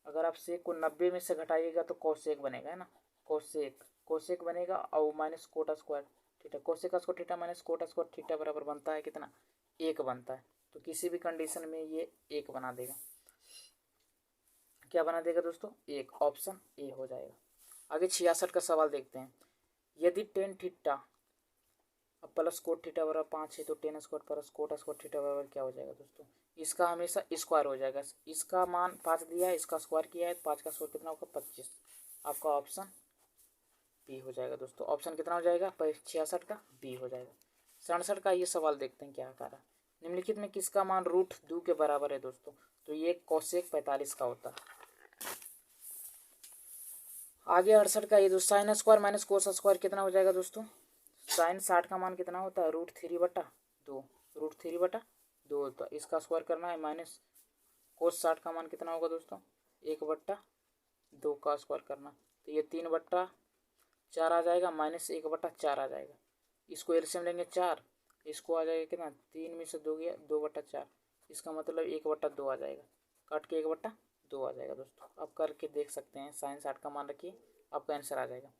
Speaker 1: अगर आप सेक को 90 में से घटाइएगा तो कोसेक बनेगा, है ना, कोसेक बनेगा, और minus cot square theta, cosec square theta minus cot square theta बराबर बनता है कितना, 1 बनता है, तो किसी भी कंडीशन में ये 1 बना देगा। क्या बना देगा दोस्तों, 1, ऑप्शन ए हो जाएगा। आगे 66 का सवाल देखते हैं। यदि tan theta plus cot theta बराबर 5 है तो ten square plus coat square theta बराबर क्या हो जाएगा दोस्तों, इसका हमेशा स्क्वायर हो जाएगा। इसका मान 5 दिया है, इसका स्क्वायर किया है, 5 का स्क्वायर कितना होगा, 25, आपका ऑप्शन बी हो जाएगा दोस्तों। ऑप्शन कितना हो जाएगा, 66 का बी हो जाएगा। 67 का ये सवाल देखते हैं क्या कह रहा है। निम्नलिखित में किसका मान √2 के बराबर है दोस्तों, तो ये कोसेक 45 का होता है। आगे 68 का ये जो sine square minus cos square कितना हो जाएगा दोस्तों, साइन 60 का मान कितना होता है, √3 बटा 2, √3 बटा 2 होता है, इसका स्क्वायर करना है, माइनस कोस 60 का मान कितना होगा दोस्तों, 1 बट्टा 2 का स्क्वायर करना, तो ये 3 बट्टा 4 आ जाएगा, माइनस 1 बट्टा 4 आ जाएगा। इसको एलसीएम लेंगे 4, इसको आ जाएगा कितना, 3 में से 2 गया, 2 बट्टा 4, इसका मतलब 1 बट्टा 2 आ जाएगा, काट के 1 बट्टा 2 आ जाएगा दोस्तों। आप करके देख सकते हैं, साइन 60 का मान रखिए, आपका आंसर आ जाएगा।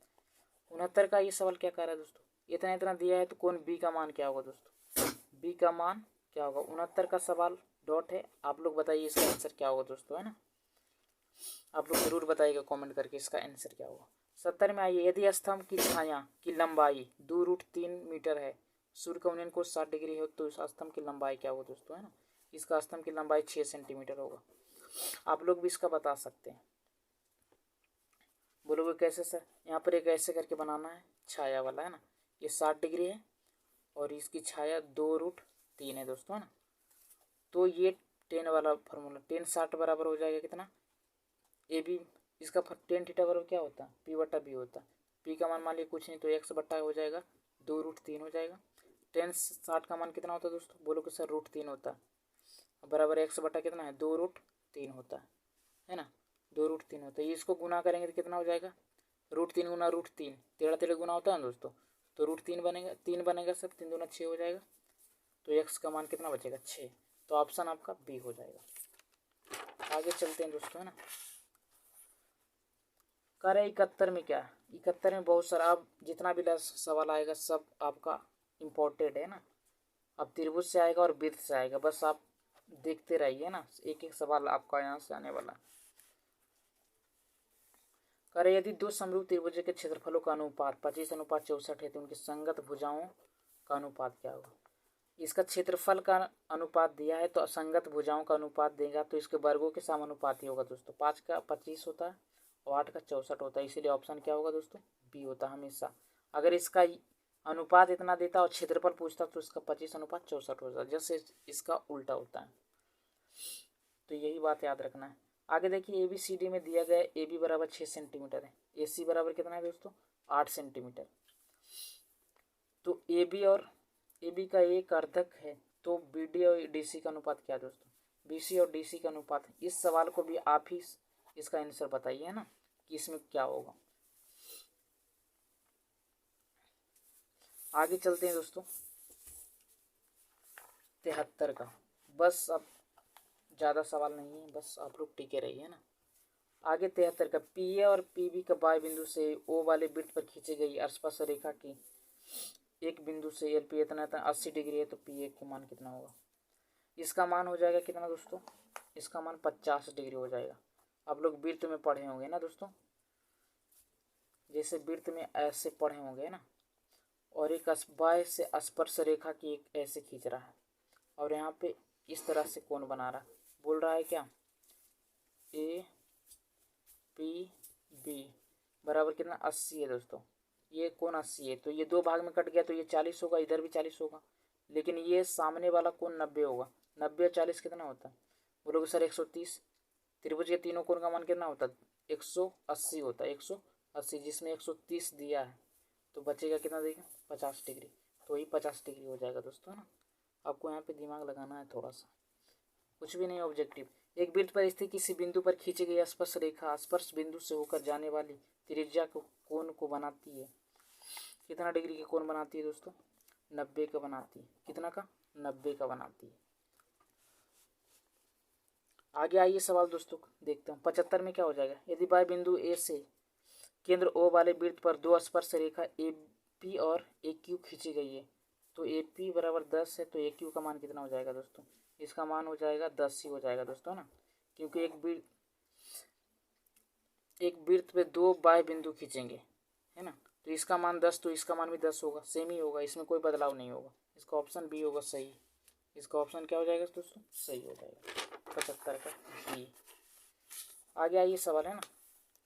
Speaker 1: 69 का ये सवाल क्या कर रहा है दोस्तों, इतना इतना दिया है तो कौन बी का मान क्या होगा दोस्तों, बी का मान क्या होगा। 69 का सवाल डॉट है, आप लोग बताइए इसका आंसर क्या होगा दोस्तों, है ना, आप लोग जरूर बताइएगा कमेंट करके इसका आंसर क्या होगा। 70 में आइए। यदि स्तंभ की छाया की लंबाई 2√3 मीटर है, सूर्य का उन्नयन कोण 60 डिग्री हो, तो इस स्तंभ की लंबाई क्या होगा दोस्तों, है ना, इसका स्तंभ की लंबाई 6 सेंटीमीटर होगा। आप लोग भी इसका बता सकते हैं। बोलोगे कैसे सर, यहाँ पर एक ऐसे करके बनाना है, छाया वाला, है ना, ये 60 डिग्री है और इसकी छाया 2√3 है दोस्तों, है ना, तो ये 10 वाला फार्मूला, 10 60 बराबर हो जाएगा कितना, ए बी, इसका टेन थीटा बराबर क्या होता है, पी बट्टा बी होता है। पी का मान मान लीजिए कुछ नहीं तो एक्स बट्टा हो जाएगा 2√3 हो जाएगा। 10 60 का मान कितना होता है दोस्तों, बोलो कि सर √3 होता है, बराबर एक्स बट्टा कितना है, 2√3 होता है ना, 2√3 होता है। इसको गुना करेंगे तो कितना हो जाएगा, √3 गुना √3, 13 गुना होता है ना दोस्तों, तो √3 बनेगा, 3 बनेगा सर, 3 दूना 6 हो जाएगा, तो एक्स का मान कितना बचेगा, 6, तो ऑप्शन आपका बी हो जाएगा। आगे चलते हैं दोस्तों, है ना। कर 71 में क्या है, 71 में बहुत सारा, अब जितना भी सवाल आएगा सब आपका इम्पोर्टेंट है ना, अब त्रिभुज से आएगा और वृत्त से आएगा, बस आप देखते रहिए ना, एक एक सवाल आपका यहाँ से आने वाला। कर यदि 2 समरूप त्रिभुज के क्षेत्रफलों का अनुपात 25:64 है तो उनकी संगत भुजाओं का अनुपात क्या होगा। इसका क्षेत्रफल का अनुपात दिया है तो असंगत भुजाओं का अनुपात देगा, तो इसके वर्गों के समानुपाती होगा दोस्तों। 5 का 25 होता है और 8 का 64 होता है, इसीलिए ऑप्शन क्या होगा दोस्तों, बी होता है हमेशा। अगर इसका अनुपात इतना देता और क्षेत्रफल पूछता तो इसका 25:64 हो जाता, जैसे इसका उल्टा होता है। तो यही बात याद रखना है। आगे देखिए ABCD में दिया गया AB बराबर 6 सेंटीमीटर है, AC बराबर कितना है दोस्तों 8 सेंटीमीटर। तो AB का एक अर्धक है, तो BD और DC का अनुपात क्या है दोस्तों, BC और DC का अनुपात। इस सवाल को भी आप ही इसका आंसर बताइए ना कि इसमें क्या होगा। आगे चलते हैं दोस्तों 73 का। बस अब ज़्यादा सवाल नहीं है, बस आप लोग टिके रहिए ना। आगे 73 का PA और PB का वाय बिंदु से O वाले वृत्त पर खींची गई स्पर्श रेखा की एक बिंदु से LP इतना 80 डिग्री है, तो PA का मान कितना होगा। इसका मान हो जाएगा कितना दोस्तों, इसका मान 50 डिग्री हो जाएगा। आप लोग वृत्त में पढ़े होंगे ना दोस्तों, जैसे वृत्त में ऐसे पढ़े होंगे ना, और एक वाय से स्पर्श रेखा की एक ऐसे खींच रहा है और यहाँ पे इस तरह से कोण बना रहा है, बोल रहा है क्या APB बराबर कितना 80 है दोस्तों। ये कोण 80 है, तो ये दो भाग में कट गया, तो ये 40 होगा, इधर भी 40 होगा, लेकिन ये सामने वाला कोण 90 होगा। 90 और 40 कितना होता है, बोलोगे सर 130। त्रिभुज के तीनों कोण का मान कितना होता है 180 होता है, 180, जिसमें 130 दिया है, तो बचेगा कितना देगा 50 डिग्री। तो वही 50 डिग्री हो जाएगा दोस्तों ना। आपको यहाँ पे दिमाग लगाना है थोड़ा सा, कुछ भी नहीं ऑब्जेक्टिव। एक वृत्त पर स्थित किसी बिंदु पर खींची गई स्पर्श रेखा स्पर्श बिंदु से होकर जाने वाली त्रिज्या को कोण को बनाती है। कितना डिग्री का कोण बनाती है दोस्तों, 90 का बनाती है। कितना का, 90 का बनाती है। आगे आइए सवाल दोस्तों देखते हैं 75 में क्या हो जाएगा। यदि वाय बिंदु A से केंद्र O वाले वृत्त पर दो स्पर्श रेखा AP और AQ खींची गई है, तो AP बराबर 10 है, तो AQ का मान कितना हो जाएगा दोस्तों, इसका मान हो जाएगा 10 ही हो जाएगा दोस्तों ना, क्योंकि एक वृत्त पे दो बाह्य बिंदु खींचेंगे है ना, तो इसका मान 10, तो इसका मान भी 10 होगा, सेम ही होगा, इसमें कोई बदलाव नहीं होगा। इसका ऑप्शन बी होगा सही। इसका ऑप्शन क्या हो जाएगा दोस्तों, सही हो जाएगा 75 का बी। आगे आइए सवाल है ना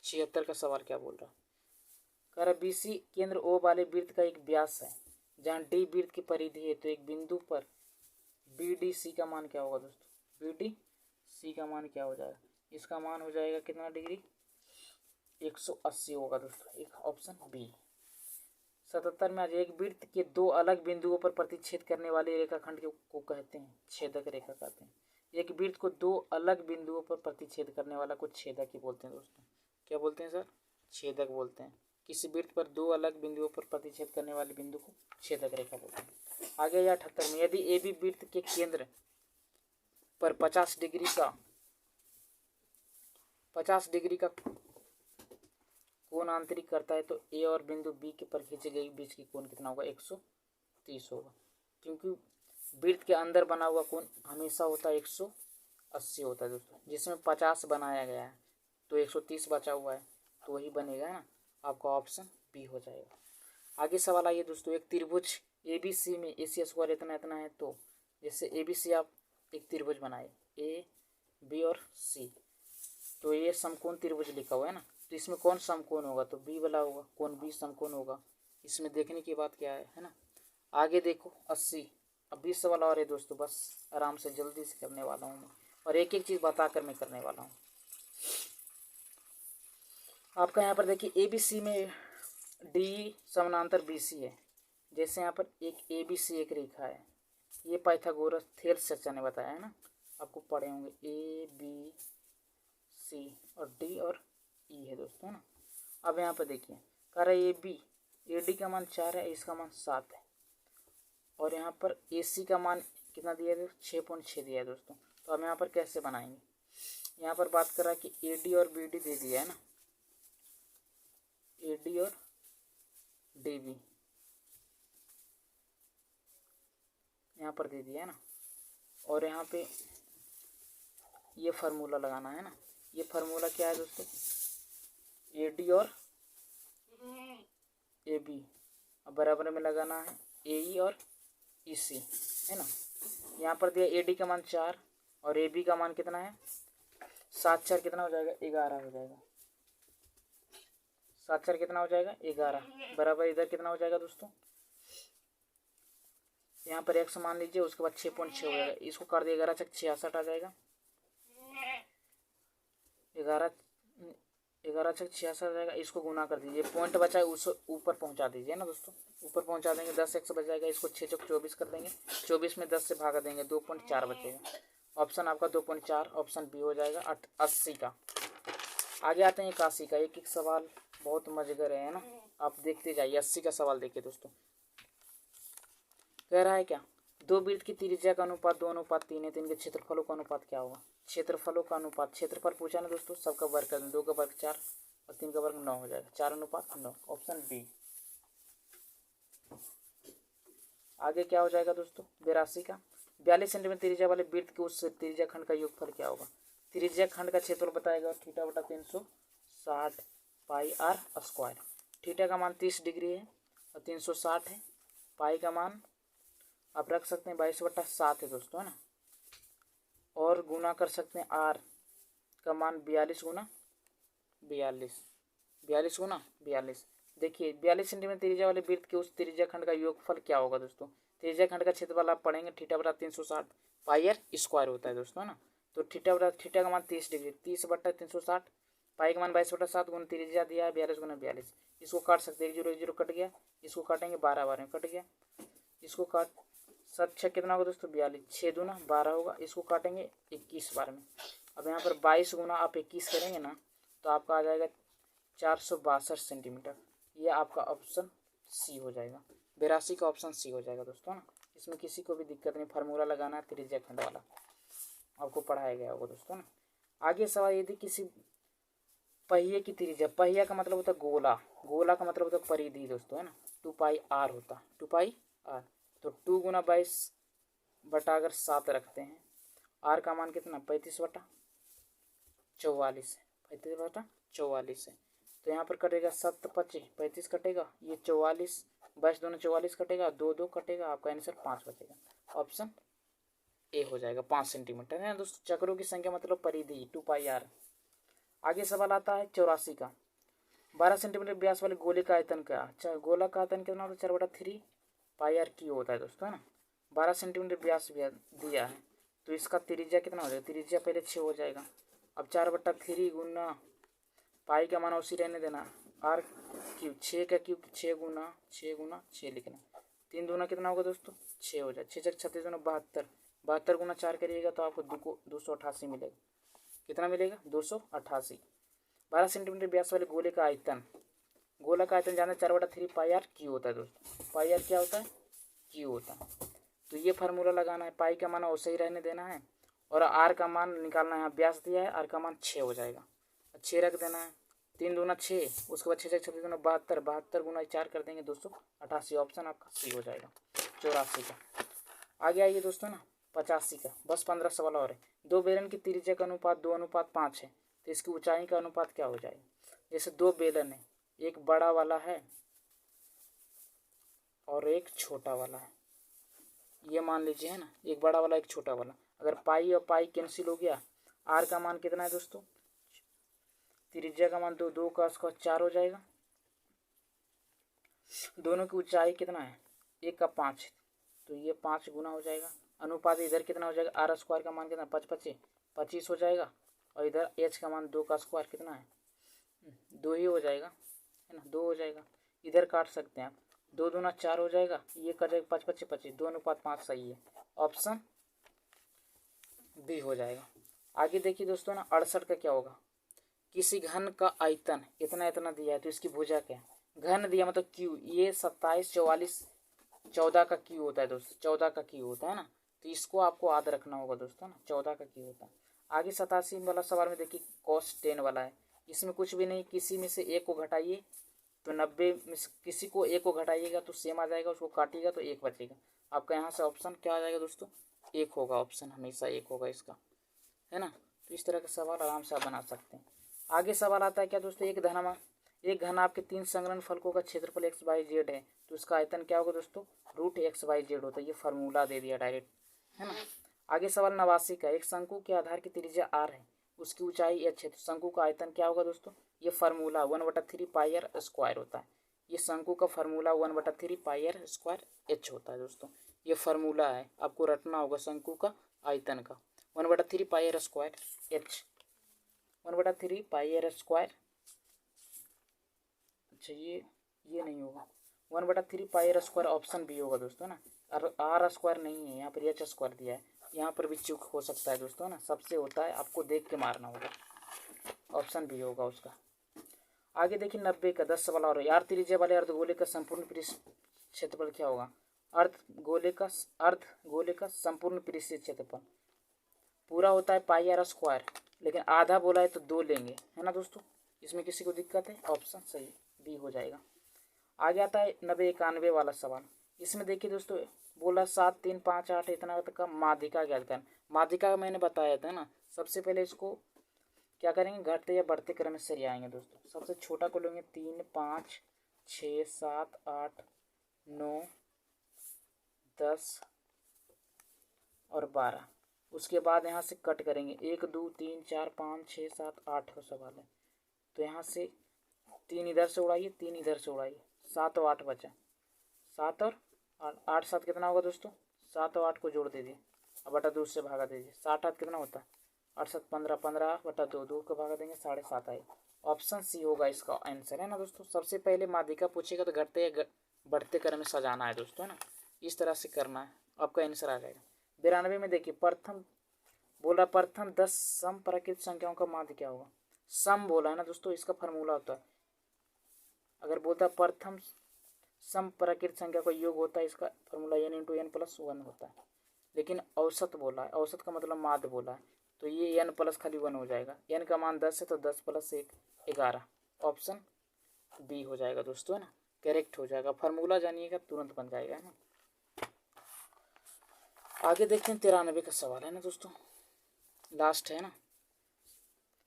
Speaker 1: 76 का सवाल क्या बोल रहा, कह रहा BC केंद्र O वाले वृत्त का एक व्यास है जहाँ D वृत्त की परिधि है, तो एक बिंदु पर BDC का मान क्या होगा दोस्तों, BDC का मान क्या हो जाएगा, इसका मान हो जाएगा कितना डिग्री 180 होगा दोस्तों, एक ऑप्शन बी। 77 में आज एक वृत्त के दो अलग बिंदुओं पर प्रतिच्छेद करने वाले रेखाखंड को कहते हैं छेदक रेखा कहते हैं। एक वृत्त को दो अलग बिंदुओं पर प्रतिच्छेद करने वाला को छेदक ही बोलते हैं दोस्तों। क्या बोलते हैं सर, छेदक बोलते हैं। किसी वृत्त पर दो अलग बिंदुओं पर प्रतिच्छेद करने वाले बिंदु को छेदक रेखा बोलते हैं। आगे 78 में यदि AB वृत्त के केंद्र पर 50 डिग्री का कोण आंतरिक करता है, तो A और बिंदु B के पर खींचे गए बीच की कोण कितना होगा 130 होगा, क्योंकि वृत्त के अंदर बना हुआ कोण हमेशा होता है 180 होता है दोस्तों, जिसमें 50 बनाया गया है तो 130 बचा हुआ है, तो वही बनेगा ना, आपका ऑप्शन बी हो जाएगा। आगे सवाल आइए दोस्तों, एक त्रिभुज ABC में AC स्क्वायर इतना इतना है, तो जैसे ABC आप एक त्रिभुज बनाए A B और C, तो ये समकोण त्रिभुज लिखा हुआ है ना, तो इसमें कौन समकोण होगा, तो बी वाला होगा, कौन बी समकोण होगा। इसमें देखने की बात क्या है ना। आगे देखो 80, अब 20 सवाल और है दोस्तों, बस आराम से जल्दी से करने वाला हूँ मैं, और एक एक चीज़ बताकर मैं करने वाला हूँ। आपका यहाँ पर देखिए ABC में D समानांतर BC है, जैसे यहाँ पर एक ABC एक रेखा है, ये पाइथागोरस थेल्स चर्चा ने बताया है ना, आपको पढ़े होंगे ABC और D और E है दोस्तों ना। अब यहाँ पर देखिए कह रहा है AD का मान 4 है, इसका मान 7 है, और यहाँ पर AC का मान कितना दिया है 6.6 दिया है दोस्तों। तो हम यहाँ पर कैसे बनाएंगे, यहाँ पर बात कर रहा है कि AD और BD दे दिया है ना, AD और DB यहाँ पर दे दिया है ना, और यहाँ पे ये फार्मूला लगाना है ना। ये फार्मूला क्या है दोस्तों, AD और AB अब बराबर में लगाना है AE और EC है ना। यहाँ पर दिया AD का मान 4 और AB का मान कितना है 7, 4 कितना हो जाएगा 11 हो जाएगा, 7 4 कितना हो जाएगा 11, बराबर इधर कितना हो जाएगा दोस्तों, यहाँ पर x मान लीजिए, उसके बाद 6.6 हो जाएगा, इसको कर दिया 11 छक 66 आ जाएगा, 11 छक 66 आ जाएगा, इसको गुना कर दीजिए, पॉइंट बचा है उस ऊपर पहुंचा दीजिए ना दोस्तों, ऊपर पहुंचा देंगे, 10x बच जाएगा, इसको 6 चौक 24 कर देंगे, 24 में 10 से भागा देंगे, 2.4 बचेगा, ऑप्शन आपका 2.4 ऑप्शन बी हो जाएगा 80 का। आगे आते हैं 81 का, एक एक सवाल बहुत मजेदार है ना, आप देखते जाइए। 80 का सवाल देखिए दोस्तों, कह रहा है क्या, दो वृत्त की त्रिज्या का अनुपात 2:3 है, तो इनके क्षेत्रफलों का अनुपात क्या होगा, क्षेत्रफलों का अनुपात, क्षेत्रफल पूछा ना दोस्तों, सबका वर्ग कर दें, 2 का वर्ग 4 और 3 का वर्ग 9 हो जाएगा, 4:9, ऑप्शन बी। आगे क्या हो जाएगा दोस्तों, 82 का, 42 सेंटीमीटर त्रिज्या वाले वृत्त के उस त्रिज्या खंड का योगफल क्या होगा, त्रिज्या खंड का क्षेत्रफल बताएगा थीटा बटा 360 पाई आर स्क्वायर, थीटा का मान 30 डिग्री है और 360 है, पाई का मान आप रख सकते हैं 22/7 है दोस्तों, है ना, और गुना कर सकते हैं आर का मान 42 गुना 42। देखिए 42 सेंटीमीटर त्रिज्या वाले वृत्त के उस त्रिज्या खंड का योगफल क्या होगा दोस्तों, त्रिज्या खंड का क्षेत्रफल आप पढ़ेंगे थीटा बटा 360 पाई आर स्क्वायर होता है दोस्तों, है ना, तो थीटा का मान 30 डिग्री, 30/360, पाई का मान 22/7 गुना त्रिज्या दिया है 42 गुना 42, इसको काट सकते हैं, 1 0 कट गया, इसको काटेंगे 12 बार में कट गया, इसको काट 7 6 कितना होगा दोस्तों 42, 6 दूना 12 होगा, इसको काटेंगे 21 बार में, अब यहाँ पर 22 गुना आप 21 करेंगे ना, तो आपका आ जाएगा 462 सेंटीमीटर, ये आपका ऑप्शन सी हो जाएगा, 82 का ऑप्शन सी हो जाएगा दोस्तों ना, इसमें किसी को भी दिक्कत नहीं, फार्मूला लगाना है त्रिज्या खंड वाला आपको पढ़ाया गया होगा दोस्तों ना। आगे सवाल यदि किसी पहिए की त्रिज्या, पहिया का मतलब होता है गोला, गोला का मतलब होता है परिधि दोस्तों, है ना, 2 पाई आर होता, 2 पाई आर, तो 2 गुना 22 बटा अगर 7 रखते हैं, आर का मान कितना 35/44 है, 35/44 है, तो यहाँ पर कटेगा 7 25 35 कटेगा, ये 44 22 दूना 44 कटेगा, 2 2 कटेगा, आपका आंसर 5 बचेगा, ऑप्शन ए हो जाएगा, 5 सेंटीमीटर है दोस्तों, चक्रों की संख्या मतलब परिधि 2 पाई आर। आगे सवाल आता है 84 का, 12 सेंटीमीटर व्यास वाले गोले का आयतन क्या, अच्छा गोला का आयतन कितना होता है 4/3 पाई आर क्यू होता है दोस्तों, है ना, 12 सेंटीमीटर व्यास दिया है, तो इसका त्रिज्या कितना हो जाएगा, त्रिज्या पहले 6 हो जाएगा, अब 4/3 गुना पाई का मान उसी रहने देना, आर क्यूब 6 का क्यूब 6 गुना 6 लिखना, 3 दूना कितना होगा दोस्तों 6 हो जाए, 6 छक 36 दूना 72, 72 गुना 4 करिएगा तो आपको 288 मिलेगा, कितना मिलेगा 288। 12 सेंटीमीटर व्यास वाले गोले का आयतन, गोला का आयतन जाना 4/3 पाई आर क्यू होता है दोस्तों, पाई आर क्या होता है क्यू होता है, तो ये फार्मूला लगाना है, पाई का मान वैसे ही रहने देना है और आर का मान निकालना है, व्यास दिया है, आर का मान 6 हो जाएगा, 6 रख देना है, 3 दूना 6, उसके बाद 6 छक 36 दूना 72, 72 गुना 4 कर देंगे 288, ऑप्शन आपका सी हो जाएगा 84 का। आगे आइए दोस्तों ना 85 का, बस 15 सवाल और है, दो बेलन की त्रिज्या का अनुपात 2:5 है, तो इसकी ऊंचाई का अनुपात क्या हो जाएगा, जैसे दो बेलन है, एक बड़ा वाला है और एक छोटा वाला है, ये मान लीजिए है ना, एक बड़ा वाला एक छोटा वाला, अगर पाई और पाई कैंसिल हो गया, आर का मान कितना है दोस्तों, त्रिज्या का मान 2 का स्क्वायर 4 हो जाएगा, दोनों की ऊंचाई कितना है 1 का 5, तो ये 5 गुना हो जाएगा, अनुपात इधर कितना हो जाएगा, आर स्क्वायर का मान कितना 25 हो जाएगा, और इधर एच का मान 2 का स्क्वायर कितना है 2 ही हो जाएगा, है ना, 2 हो जाएगा, इधर काट सकते हैं आप, 2 दूना 4 हो जाएगा, ये कट जाएगा 5 25 25, 2:5 सही है, ऑप्शन बी हो जाएगा। आगे देखिए दोस्तों ना 68 का क्या होगा, किसी घन का आयतन इतना इतना दिया है, तो इसकी भुजा क्या है, घन दिया मतलब क्यू, ये 27 44 14 का क्यू होता है दोस्तों, 14 का क्यू होता है ना, तो इसको आपको याद रखना होगा दोस्तों ना, 14 का क्यू होता है। आगे 87 वाला सवाल में देखिए cos 10 वाला है, इसमें कुछ भी नहीं, किसी में से एक को घटाइए तो 90 में से किसी को एक को घटाइएगा तो सेम आ जाएगा, उसको काटिएगा तो एक बचेगा, आपका यहाँ से ऑप्शन क्या आ जाएगा दोस्तों, एक होगा, ऑप्शन हमेशा एक होगा इसका, है ना, तो इस तरह का सवाल आराम से आप बना सकते हैं। आगे सवाल आता है क्या दोस्तों, एक घन आपके 3 संग्रहण फलकों का क्षेत्रफल एक्स वाई जेड है, तो उसका आयतन क्या होगा दोस्तों, √XYZ होता है, ये फार्मूला दे दिया डायरेक्ट, है ना। आगे सवाल 89 का, एक शंकु के आधार की त्रिज्या r है, उसकी ऊंचाई h है, तो शंकु का आयतन क्या होगा दोस्तों, ये फार्मूला 1/3 पाई आर स्क्वायर होता है। ये शंकु का formula 1/3 pi r square h होता है दोस्तों। ये फार्मूला है, आपको रटना होगा शंकु का आयतन का 1/3 pi r square h, 1/3 pi r square. अच्छा ये नहीं होगा, 1/3 pi r square option B होगा दोस्तों ना। आर स्क्वायर नहीं है, यहाँ पर एच स्क्वायर दिया है, यहाँ पर भी चूक हो सकता है दोस्तों ना, सबसे होता है, आपको देख के मारना होगा। ऑप्शन बी होगा उसका। आगे देखिए 90 का 10 सवाल और यार त्रिज्या वाले अर्धगोले का संपूर्ण पृष्ठ क्षेत्रफल क्या होगा। अर्धगोले का संपूर्ण पृष्ठ क्षेत्रफल पूरा होता है पाई आर स्क्वायर, लेकिन आधा बोला है तो 2 लेंगे, है ना दोस्तों। इसमें किसी को दिक्कत है? ऑप्शन सही बी हो जाएगा। आगे आता है 90-91 वाला सवाल। इसमें देखिए दोस्तों, बोला 7 3 5 8 इतना तक का माध्यिका ज्ञात करना। माध्यिका मैंने बताया था ना, सबसे पहले इसको क्या करेंगे, घटते या बढ़ते क्रम में सरियाएंगे दोस्तों। सबसे छोटा को लेंगे 3 5 6 7 8 9 10 और 12। उसके बाद यहाँ से कट करेंगे, 1 2 3 4 5 6 7 8 का सवाल है, तो यहाँ से 3 इधर से उड़ाइए, 3 इधर से उड़ाइए, 7 और 8 बचा। 7 और 8 7 कितना होगा दोस्तों, 7 और 8 को जोड़ दीजिए, अब बटा 2 से भागा दीजिए, 7 8 कितना होता है, 8 7 15, 15 बटा 2, 2 को भागा देंगे 7.5 आए। ऑप्शन सी होगा इसका आंसर, है ना दोस्तों। सबसे पहले माध्यिका पूछेगा तो घटते या बढ़ते क्रम में सजाना है दोस्तों, है ना, इस तरह से करना है, आपका आंसर आ जाएगा। 92 में देखिए, प्रथम 10 समप्राकृत संख्याओं का माध्य क्या होगा। सम बोला है ना दोस्तों, इसका फार्मूला होता है, अगर बोलता है प्रथम समप्राकृत संख्या का योग होता है, इसका फार्मूला n × n+1 होता है। लेकिन औसत बोला है, औसत का मतलब माध्य बोला है, तो ये n प्लस खाली 1 हो जाएगा। n का मान 10 है तो 10 + 1 11। ऑप्शन बी हो जाएगा दोस्तों, है ना, करेक्ट हो जाएगा। फार्मूला जानिएगा तुरंत बन जाएगा, है ना। आगे देखते हैं 93 का सवाल, है ना दोस्तों, लास्ट है ना।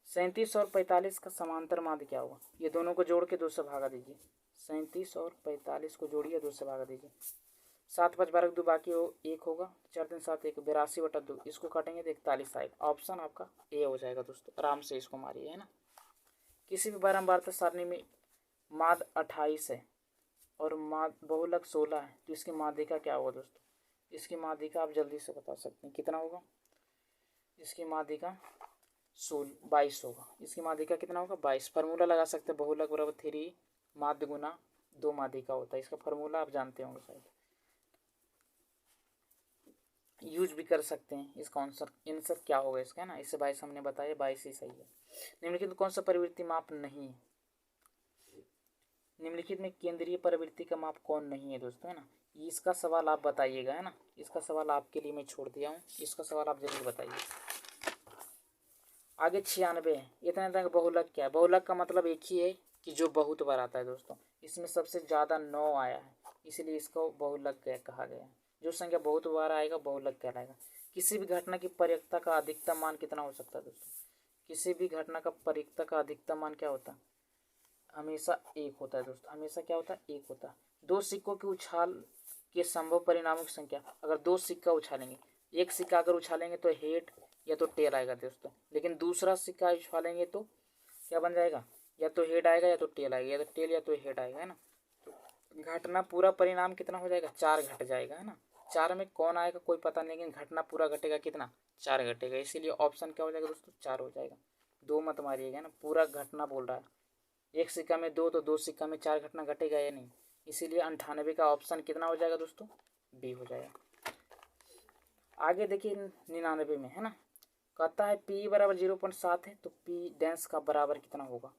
Speaker 1: 37 और 45 का समांतर माध्य क्या होगा। ये दोनों को जोड़ के 2 से भागा दीजिए, 37 और 45 को जोड़िए, 2 से भागा दीजिए। 7 5 12 2 बाकी हो 1 होगा, 4 3 7 1 82/2, इसको काटेंगे तो 41 आएगा। ऑप्शन आपका ए हो जाएगा दोस्तों, आराम से इसको मारिए, है ना। किसी भी बारंबारता सारणी में माध्य 28 है और बहुलक 16 है, तो इसकी माध्यिका क्या होगा दोस्तों। इसकी माध्यिका आप जल्दी से बता सकते हैं कितना होगा। इसकी माध्यिका 22 होगा। इसकी माध्यिका कितना होगा, 22। फार्मूला लगा सकते हैं, बहुलक बराबर 3 माध्य गुना 2 माध्यिका होता है। इसका फार्मूला आप जानते होंगे शायद, यूज भी कर सकते हैं। इसका आंसर क्या होगा इसका, है ना। इससे 22 हमने बताया, 22 ही सही है। निम्नलिखित में कौन सा प्रवृत्ति माप नहीं है। निम्नलिखित में केंद्रीय प्रवृत्ति का माप कौन नहीं है दोस्तों, है ना। इसका सवाल आप बताइएगा, है ना। इसका सवाल आपके लिए मैं छोड़ दिया हूँ, इसका सवाल आप जरूर बताइए। आगे 96 है। इतना तक बहुलक क्या है। बहुलक का मतलब एक ही है कि जो बहुत बार आता है दोस्तों। इसमें सबसे ज़्यादा 9 आया है, इसलिए इसको बहुलक कहा गया है। जो संख्या बहुत बार आएगा बहुलक कहलाएगा। किसी भी घटना की परिकता का अधिकतम मान कितना हो सकता है दोस्तों। किसी भी घटना का परिकता का अधिकतम मान क्या होता है, हमेशा 1 होता है दोस्तों। हमेशा क्या होता है, 1 होता है। 2 सिक्कों की उछाल के संभव परिणामों की संख्या। अगर 2 सिक्का उछालेंगे, एक सिक्का अगर उछालेंगे तो हेड या तो टेल आएगा दोस्तों, लेकिन दूसरा सिक्का उछालेंगे तो क्या बन जाएगा, या तो हेड आएगा या तो टेल आएगा, या तो टेल या तो हेड आएगा, है ना। तो घटना पूरा परिणाम कितना हो जाएगा, 4 घट जाएगा, है ना। 4 में कौन आएगा कोई पता नहीं, लेकिन घटना पूरा घटेगा कितना, 4 घटेगा। इसीलिए ऑप्शन क्या हो जाएगा दोस्तों, 4 हो जाएगा। 2 मत मारिएगा ना, पूरा घटना बोल रहा है। एक सिक्का में 2 तो 2 सिक्का में 4 घटना घटेगा या नहीं, इसीलिए 98 का ऑप्शन कितना हो जाएगा दोस्तों, बी हो जाएगा। आगे देखिए 99 में, है ना, कहता है P बराबर 0.7 है, तो P डेंस का बराबर कितना होगा,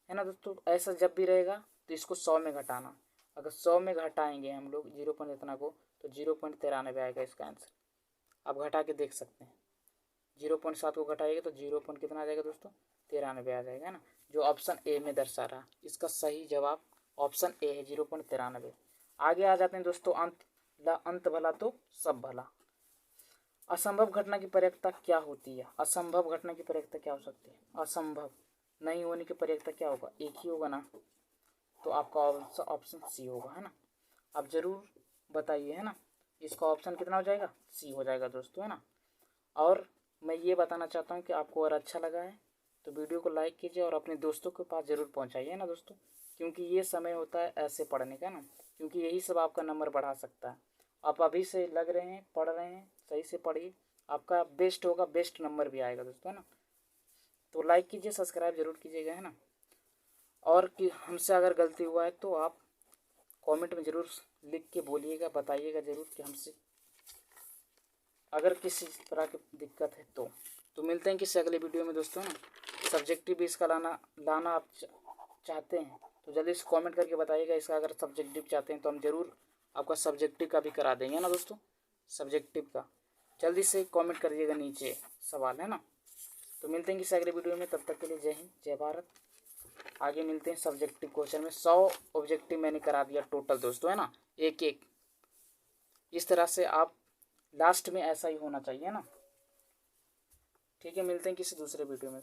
Speaker 1: है ना दोस्तों। ऐसा जब भी रहेगा तो इसको 100 में घटाना। अगर 100 में घटाएंगे हम लोग 0. इतना को, तो 0.93 आएगा इसका आंसर। आप घटा के देख सकते हैं, 0.7 को घटाएंगे तो 0. कितना आ जाएगा दोस्तों, 93 आ जाएगा, है ना, जो ऑप्शन ए में दर्शा रहा। इसका सही जवाब ऑप्शन ए है, 0.93। आगे आ जाते हैं दोस्तों, अंत भला तो सब भला। असंभव घटना की परिकता क्या होती है। असंभव घटना की परिकता क्या हो सकती है, असंभव नहीं होने की परिकता क्या होगा, एक ही होगा ना, तो आपका ऑप्शन सी होगा, है ना। आप जरूर बताइए, है ना। इसका ऑप्शन कितना हो जाएगा, सी हो जाएगा दोस्तों, है ना। और मैं ये बताना चाहता हूँ कि आपको अगर अच्छा लगा है तो वीडियो को लाइक कीजिए और अपने दोस्तों के पास ज़रूर पहुंचाइए ना दोस्तों, क्योंकि ये समय होता है ऐसे पढ़ने का ना, क्योंकि यही सब आपका नंबर बढ़ा सकता है। आप अभी से लग रहे हैं, पढ़ रहे हैं, सही से पढ़िए, आपका बेस्ट होगा, बेस्ट नंबर भी आएगा दोस्तों, है ना। तो लाइक कीजिए, सब्सक्राइब जरूर कीजिएगा, है ना। और कि हमसे अगर गलती हुआ है तो आप कमेंट में ज़रूर लिख के बोलिएगा, बताइएगा ज़रूर कि हमसे अगर किसी तरह की दिक्कत है तो मिलते हैं किसी अगले वीडियो में दोस्तों ना। सब्जेक्टिव भी इसका लाना आप चाहते हैं तो जल्दी से कमेंट करके बताइएगा। इसका अगर सब्जेक्टिव चाहते हैं तो हम ज़रूर आपका सब्जेक्टिव का भी करा देंगे ना दोस्तों। सब्जेक्टिव का जल्दी से कमेंट करिएगा नीचे सवाल, है ना। तो मिलते हैं किसी अगले वीडियो में, तब तक के लिए जय हिंद, जय भारत। आगे मिलते हैं सब्जेक्टिव क्वेश्चन में। 100 ऑब्जेक्टिव मैंने करा दिया टोटल दोस्तों, है ना, एक एक। इस तरह से आप लास्ट में ऐसा ही होना चाहिए ना। ठीक है, मिलते हैं किसी दूसरे वीडियो में।